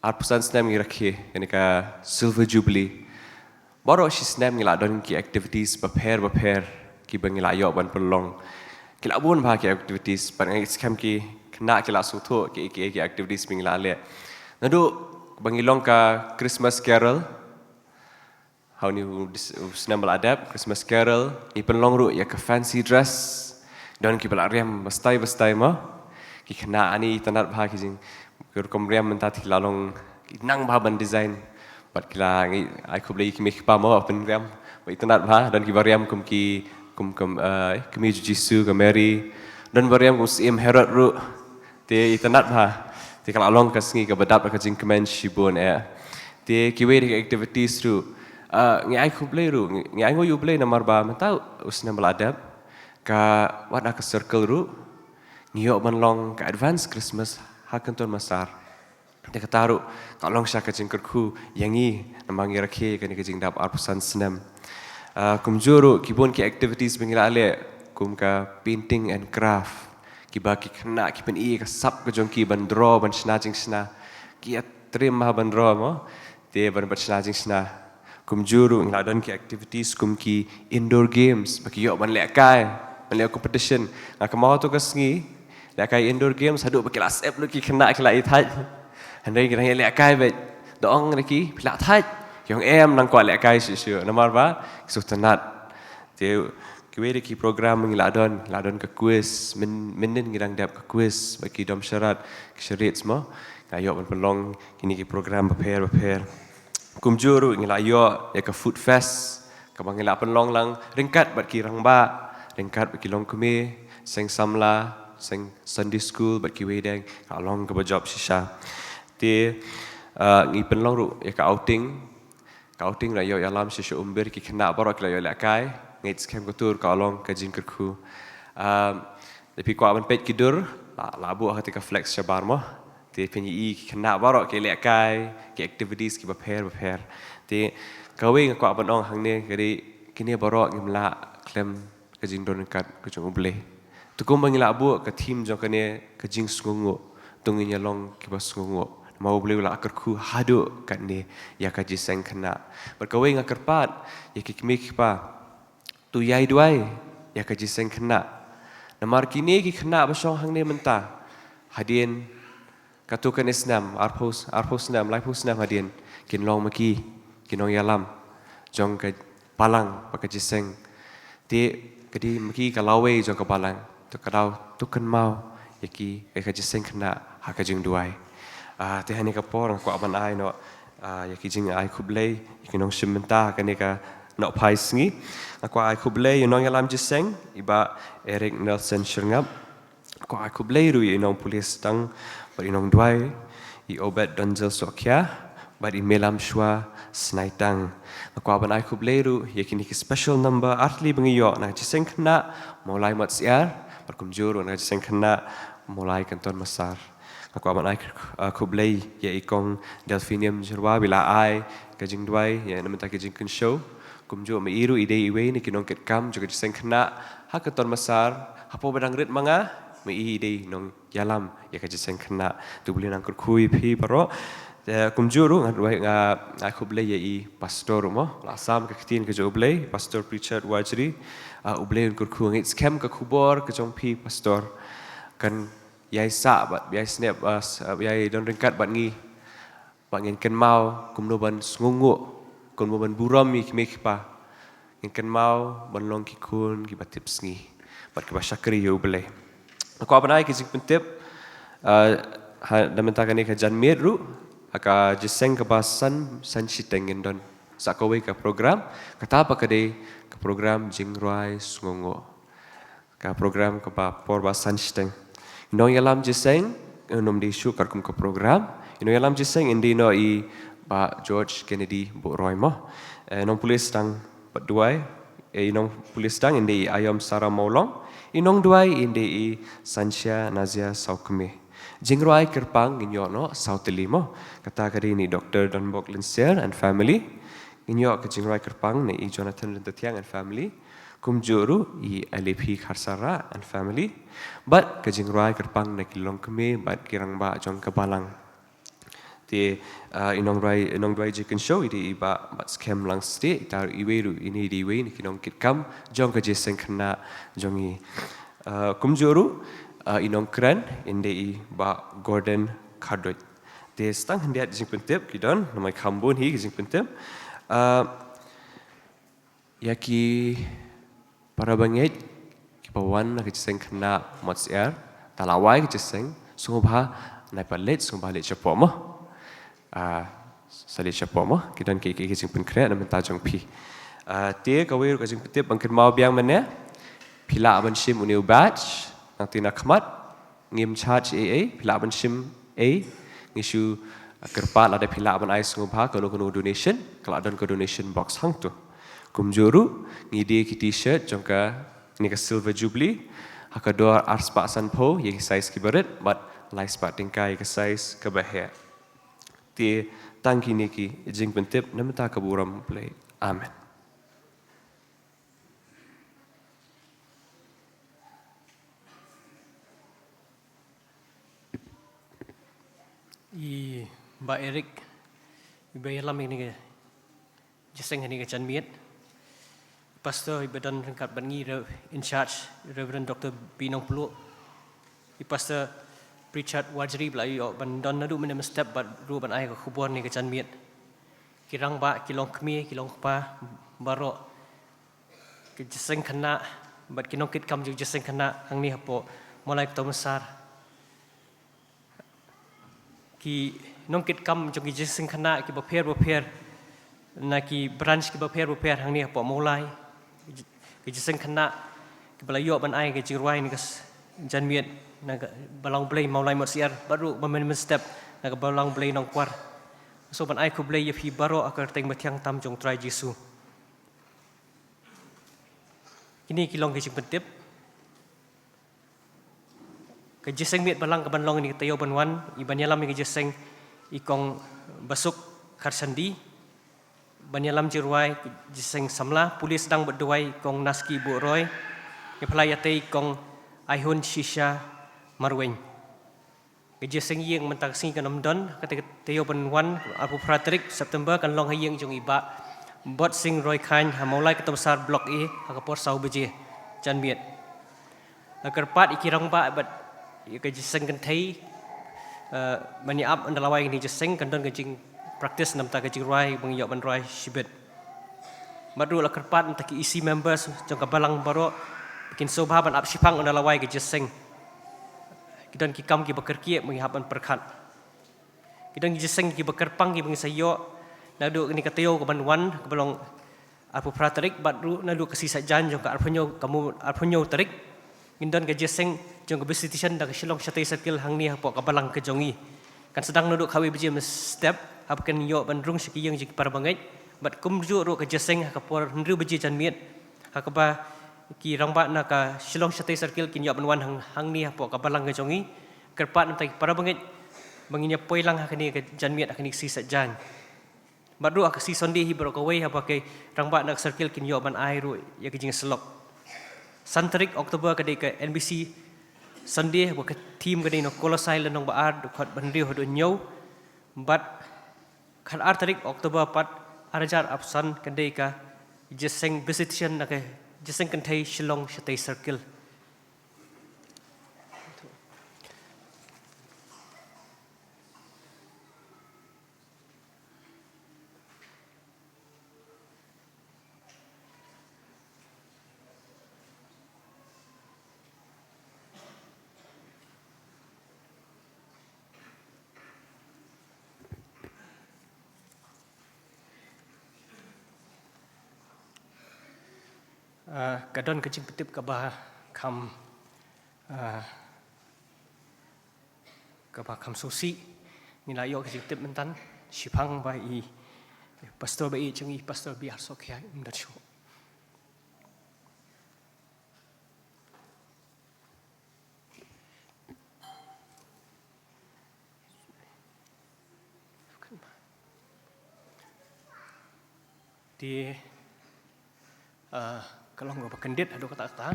arpusan senam ngirakhi yani ka silver jubilee baru si senam ngila don ki activities prepare ki bangila yo ban pelong kila bun ba ki activities ban ngai scam ki kena kila sutho ki activities bangila le nadu bangilong ka Christmas carol how ni senam baladap Christmas carol I pelong ru ya ka fancy dress don ki balariam bastai ma ki kena ani tanat bha ki jing ker komriam mentati lalong nang bha ban design bat kila ngi ai kublei ki mek pa mo pen riam ba tanat bha don ki bariam kum kemi jisu ka Mary don bariam kum sim Herod ru te tanat bha te kala long ka sngi ka badap ka jing kemen shibon te ki we activities ru ngi ai kublei ru ngi ai ngo yu blei namar ba mentau usna meladap ka wat ka circle ru ngiyok manlong ka advance Christmas hakan ton masar te kataru kalong sya ka jing kerku yangi namangi rakhe ka ni ka jing dap arpusan senam kumjuru kibon ki activities bingila ale kum ka painting and craft ki ba ki kena ki pen I ka sap ka jong ki ban draw ban sna jing sna ki trim ma ban draw mo te ban sna jing sna kumjuru ngadon ki activities kum ki indoor games ba ki yok ban le kai Melihat competition, nak mau tu kesni, lihat kai indoor games, haduk berkelas app lagi kena kela itai. Hendak kita lihat kai bet, doang lagi pelak tai. Yang nang kuat lihat kai sih, namar ba, sultanat. Dia kewiri ki program mengiladon ke quiz, menden ngirang dap ke quiz, bagi dom syarat, syarat semua. Kayok pelong ini ki program prepare. Kumjuru ngilayok ya ke food fest, kabang ngilak pelong lang ringkat bagi rang ba. Ringkat bagi long keme, seng samla, seng Sunday school bagi wedang, kalong ke job sisa. Ti ngi penlong ru ya ka outing la yo alam sisa umber ki kena barak la yo lakai, ngi scam kotur kalong ke jing kerku. Tapi ko aban pet kidur, labu ketika flex sabar mo. Ti penyi ki kena barak ke lakai, ki activities ki prepare. Ti kawe ko aban ong hangne kini barak ngimla klem kajing don kat kajong uble tu ko mangila abu ka team jong kane kajing sungu tunginya long kibas sungu mau beli la akarku hadu kat ne ya kaji seng kena berkawe ngakarpat ya kikmik pa tu yai duai ya kaji seng kena namar kini ki kena basong hang ne menta hadien katu kan isnam arpos nam laipos nam hadien kin long maki kinong yalam jong ka palang pakaji seng ti kadi maki kalawe jong kapalang tu kadau tu kan mau yaki ka jiseng kena haka jing duai te hani ka por ko aban ai no yaki jing ai kublei yaki nong simenta kani ka nak pai sengi. Aku aku beli inong yalam jeseng iba Eric Nelson Sherngap. Aku beli ru inong polis tang ber inong duai i obat donzel sokia ber melam shua snaitang. Aku beli ru yakini ki special number artli bengiyo na jeseng kena mulai mat siar berkumjur na jeseng kena mulai kantor masar. Aku beli ya ikong Delphinium jerwa bila ai kajing duai ya namenta kajing kun show kumju me iru ide iwe ni kinong ket kam juga jeseng kena hakaton masar hapo badang rit manga me ide nong yalam ya kajing kena tu boleh nang kui pi paro kumju ru ngadwai aku beli ya i pastor mo lasam ke ketin ke jo beli pastor Richard Wajri ublei kur ku ngit scam ke kubor ke jong pi pastor kan yai sa bat yai snap yai don ringkat bat ngi bat ngin ken mau kumno ban sngungu kumno ban buram mi mek pa ngin ken mau ban long ki kun ki bat tips ngi bat ke basyakri yo bele aku apa nai ki jing pentip da menta kan ke jan mir ru aka jeseng ke basan san sitengin don sakowe ke program kata apa ke program jingrai sngungu ke program ke ba por basan siteng Inong yalam jeseng nom di shu karkum ke program. Inong yalam jeseng indi no i ba George Kennedy bu Roy mo. Inong polis tang berduai. Inong polis tang indi ayam Sarah Maulong. Inong duai indi i Sansha Nazia Saukme. Jingruai kerpang inyo no Sauteli mo. Kata kadi ni Dr. Don Bok Linsier and family. Inyo ke jingruai kerpang ni i Jonathan Rentetiang and family. Kumjuru i LP Karsara and family. But kajing rai kerpang na kilong kami but kirang ba jong kabalang. Ti inong rai jikin show iti iba but scam lang sti tar iweru ini di iwe ni kinong kitkam jong kajiseng kena jongi. Kumjuru inong keren inde i ba Gordon Cardwell. Ti stang hendiat jing pentip kidon namai kambun hi jing pentip. Yaki para bangit kipawan na kajiseng kena motsiar talawai kajiseng sungubha na palit sungubha lit chapo mo salit chapo mo kidan ki kajing pun kre na menta jong pi tie kawir kajing petip bangkin mau biang mane pila aban shim uniu batch nang tina khmat ngim charge pila aban shim ngishu kerpat ada pila aban ai sungubha kalau donation kalau adon ko donation box hang tu kumjuru ngide ki t-shirt jongka ni ka silver jubilee hakador arspa sanpo ye size ki baret but lai spa tingkai ka size ka bahya ti tangki ni ki jing pentip namta ka buram play amen i ba Eric iba yalam ini ke jeseng ini ke janmiet Pastor Ibadan Rengkat Bangi in charge Reverend Dr. Binong Pulu I Pastor Richard Wajri belai ban don nadu menem step bat ru ban ai ka khubor ni ka janmiet kirang ba kilong kmi kilong pa baro ke jeseng kena bat kinong kit kam ju jeseng kena hang ni hapo mulai ka masar ki nong kit kam ju jeseng kena ki baper na ki branch ki baper hang ni hapo mulai jeseng kena kebelayo ban ai ke jirwai ni kas janmiet na balang blay maulai mosiar baru bamen step na balang blay nong kwar so ban ai ku blay yafi baro akar teng matiang tam jong try Jesu ini kilong ke pentip ke jeseng miet balang ke banlong ni tayo banwan iban yalam ke jeseng ikong basuk karsandi banyalam jirwai jeseng samla polis sedang berduai kong naski bu roy ngepelayate kong aihun shisha marweng jeseng yeng mentaksi kanam don ketika teo banwan apu fratrik September kan long hayeng jong iba bot sing roy khan hamolai ketam sar blok e akapor sau beje janmiet kerpat ikirang ba bat ke jeseng kan thai mani up andalawai ni jeseng kan don kejing praktis nam ta kajing rai bang yok ban rai shibet madu la kerpat ta ki isi members jong kabalang baro bikin sobha ban ap sipang ona lawai ke jeseng kidan ki kam ki bekerkie menghapan perkat kidan ki jeseng ki bekerpang ki bang sayo nadu ni kateo ke ban wan ke balong arpu pratarik badru na lu kasisa jan jong ka arpunyo tarik ngindon ka jeseng jong ka visitation da ka Shillong Shatai Circle hang ni hapo ka balang ka jongi kan sedang nuduk kawi biji step hap kan yo bandrung siki yang jik para bangai bat kum ju ro ka jeseng ka por ndru biji jan miet hakaba ki rangba na ka Shillong Shatai Circle kin yo banwan hang ni hapo ka balang ka jongi kerpat namtai para bangai banginya poilang hakani ka jan miet hakani sisa jan badru ak si sondi hi bro ka wei hapa ke rangba na circle kin yo ban ai ro ya ki jing selok santarik Oktober ka de ka NBC Sunday wa ka team ka de no kolosai le nong ba ar khot bandri ho do nyau bat khan ar tarik Oktober pat arajar apsan ka de ka jeseng visitation na ka jeseng kan thai Shillong Shatai Circle kadon kecing petip kabah kam susi nilai yo kecing petip mentan sipang bai pastor bai cengi pastor biar sok ya imdat sho di kalau nggak berkendit ada kata-kata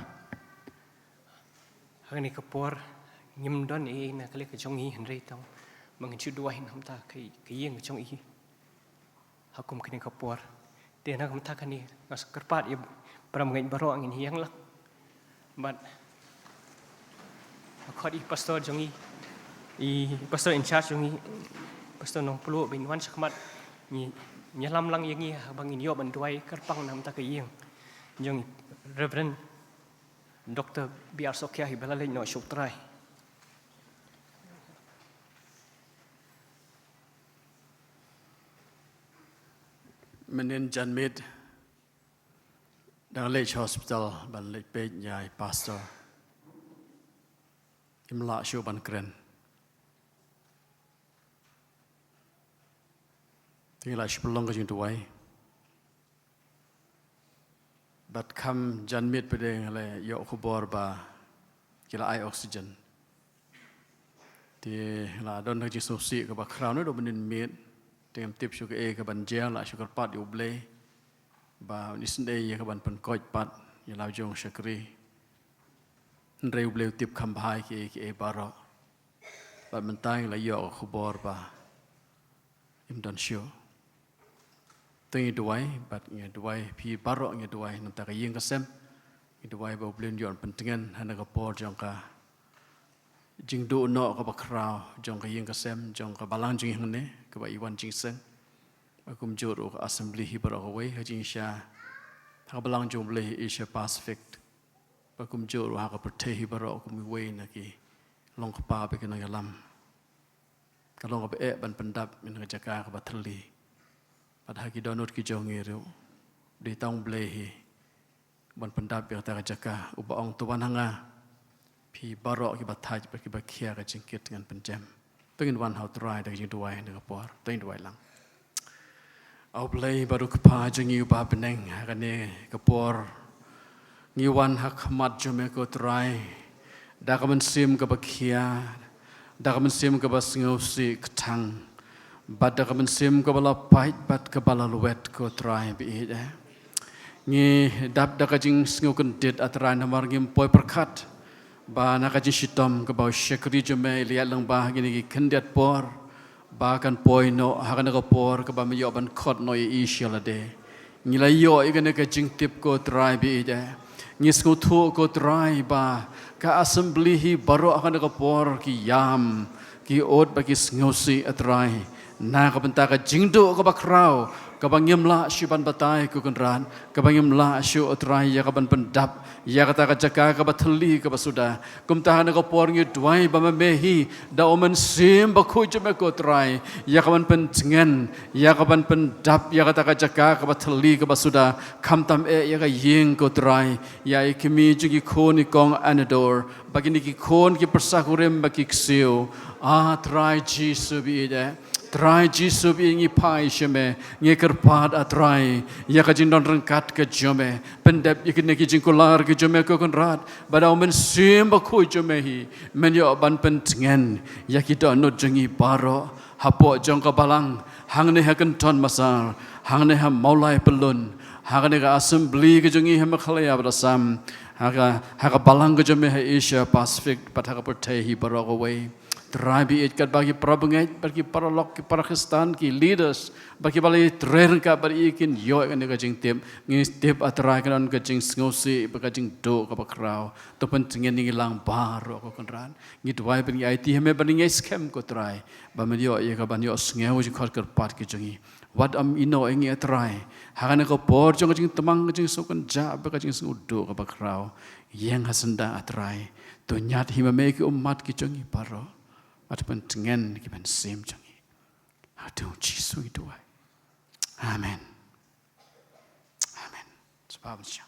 hari ini kepor nyimdon na kali kejongi Henry tong mengenci dua hin hamta kai yang kejongi hakum kini kepor dia nak hamta kani ngas kerpat ya para mengenci baru angin hiang lah but akodi pastor jongi pastor in charge jongi pastor nong pelu binwan sakmat ni nyalam lang yangi bangin yo banduai kerpang namta kai yang Jong Reverend Dr. Biar Sokya hibalale no syutrai. Menin Janmid Dang Lech Hospital ban lech pej nyai pastor Imla Shu ban kren Tinggal sepelong ke jing tuai Bat kam Janmid pedeng le yo khubor ba kila ai oxygen ti la don ha ji sosi ka ba crown do benin mit tem tip shu ke ban jeng la shu pat yu ble ba ni sende ye ka ban pen koj pat ya la jong shakri reu ble tip kham bhai ke baro ba man tai la yo khubor ba im don shu Tengi duai, bat nge duai pi barok nge duai nanti kayeng kesem, nge duai bau blend yon pentingan hana kapor jong ka jing do no ka bakrau jong kayeng kesem jong ka balang jing hane ka ba iwan jing sen, akum juru ka assembly hi barok away hajing sya, ka balang jong bleh Asia Pacific, akum juru ha ka perteh hi barok akum away na ki long ka pa be kena yalam, kalong ka be ban pendap min ka jaka ka bateli. Pada haki donut ki jongi riu di taung blehi ban pendap yang tak jaka uba ong tuan hanga pi barok ki bathaj ki bakia ka jingkit dengan penjam pengen wan how try dak jing duai dak por teng duai lang au blei baru kpa jongi uba beneng hakane kapor ngiwan hak mat jome ko try dak men sim ka bakia dak men sim ka bas ngosi ktang Bad da kaman sim ko bala pait bad ka bala luet ko try bi ngi dap da ka jing sngu kun dit atran namar ngim poi perkat ba na ka jing shitom ka ba shekri jome liat lang ba gini ki kendet por ba kan poi no ha kan ka por ka ba me yo ban khot no i shela de ngi la yo i kan ka jing tip ko try bi ngi sngu thu ko try ba ka assembly hi baro kan ka por ki yam ki ot ba ki sngu si atrai na ka benta ka jingdo ka bakrau kabangim la syuban batai ku kenran kabangim la syu utrai ya kaban pendap ya kata kajaka kabatli kabasuda kum tahan ko por ngi duai ba mehi da omen sim ba ku jeme ko trai ya kaban penjengen ya kaban pendap ya kata kajaka kabatli kabasuda kam tam ya ka ying ko trai ya ikimi jugi khoni kong anador bagi ni ki khon ki persakurem bagi ksiu trai Jesus bi de trai Jesus bi ngi pai sheme ngi kerpat atrai ya ka jin don rengkat ke jome pendep ikin ki jin kular ke jome ko konrat badau men sim ba khu jome hi men yo ban pentengen ya ki do no jengi baro hapo jong ka balang hang ne ha kan ton masar hang ne ha maulai pelun hang ne ka assembly ke jengi ha makhlaya brasam ha balang ke jome ha Asia Pacific patha ka pertai hi baro ko way Terabi itkat bagi para bengai, bagi para lok, para Kristen, ki leaders, bagi balik terengka bagi ikin yo kan kajing tip, ngis tip atrai kan kajing ngosi, kajing do ka bakrau, to pentingin ngilang baru ko konran, ngit wai bagi IT heme bagi ngai scam ko trai, ba medio ye ka ban yo ngeu ji khot kerpat ki jongi. What am ino engi atrai, hakan ko por jong kajing temang kajing sokan ja ba kajing ngudo ka bakrau, yang hasenda atrai, to nyat himame ki umat ki jongi baro. Ada pentingan kita sim jangi. Aduh, Jesus itu. Amen. Amen. Sebab siapa?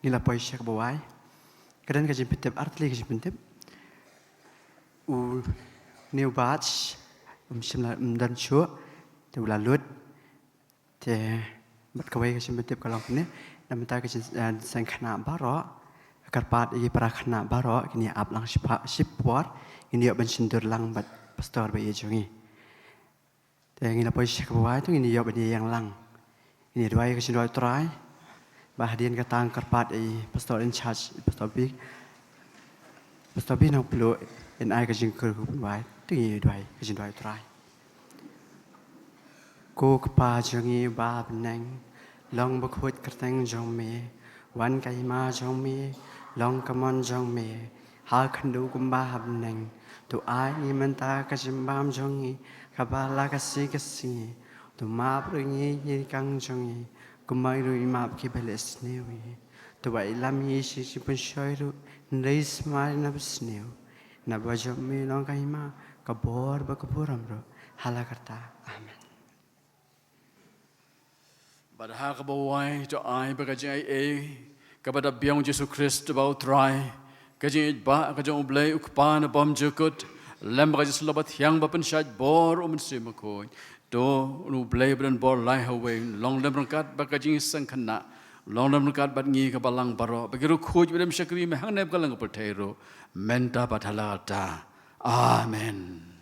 Nila poisya kebawai. Kadang kajim pentip artli kajim pentip. New batch. Simla dan syuk, tu lalut, te berkawai kesim betip kalau ni, nama tak kesim sang khana baro, karpat ini para khana baro, kini ab lang sipwar, ini ab bensindur lang bat pastor bayi jongi. Te ini apa isyak bawai tu ini ab ini yang lang, ini dua kesim dua try, bahadian katang karpat ini pastor in charge, pastor big nak perlu NI kesim kerupun bawai. Tuy đoài cái chuyện đoài trai cô pa jongi ba benang long bak hut kerteng jong me wan kai ma jong me long kamon jong me ha khandu kumba habnang tu ai ni menta ka jimbam jongi kabala ka si tu ma pringi ni kang jongi kumai ru ma ki beles newi tu bai lam yi si pun shoiru neis ma na besneu na ba jong me long kai ma kabor bakaburam bro halakarta amen Badha kabawai to ai bagajai kepada biang Yesus Kristus bau try kajing ba kajong blai ukpan bom jukut lem bagaj selabat yang bapen syaj bor simakoi do nu blai bran bor lai hawe long lem rangkat bagajing sangkana long lem rangkat bat ngi ka balang baro bagiru khuj bedem syakri me hang neb kalang pertero menta pathala ta amen.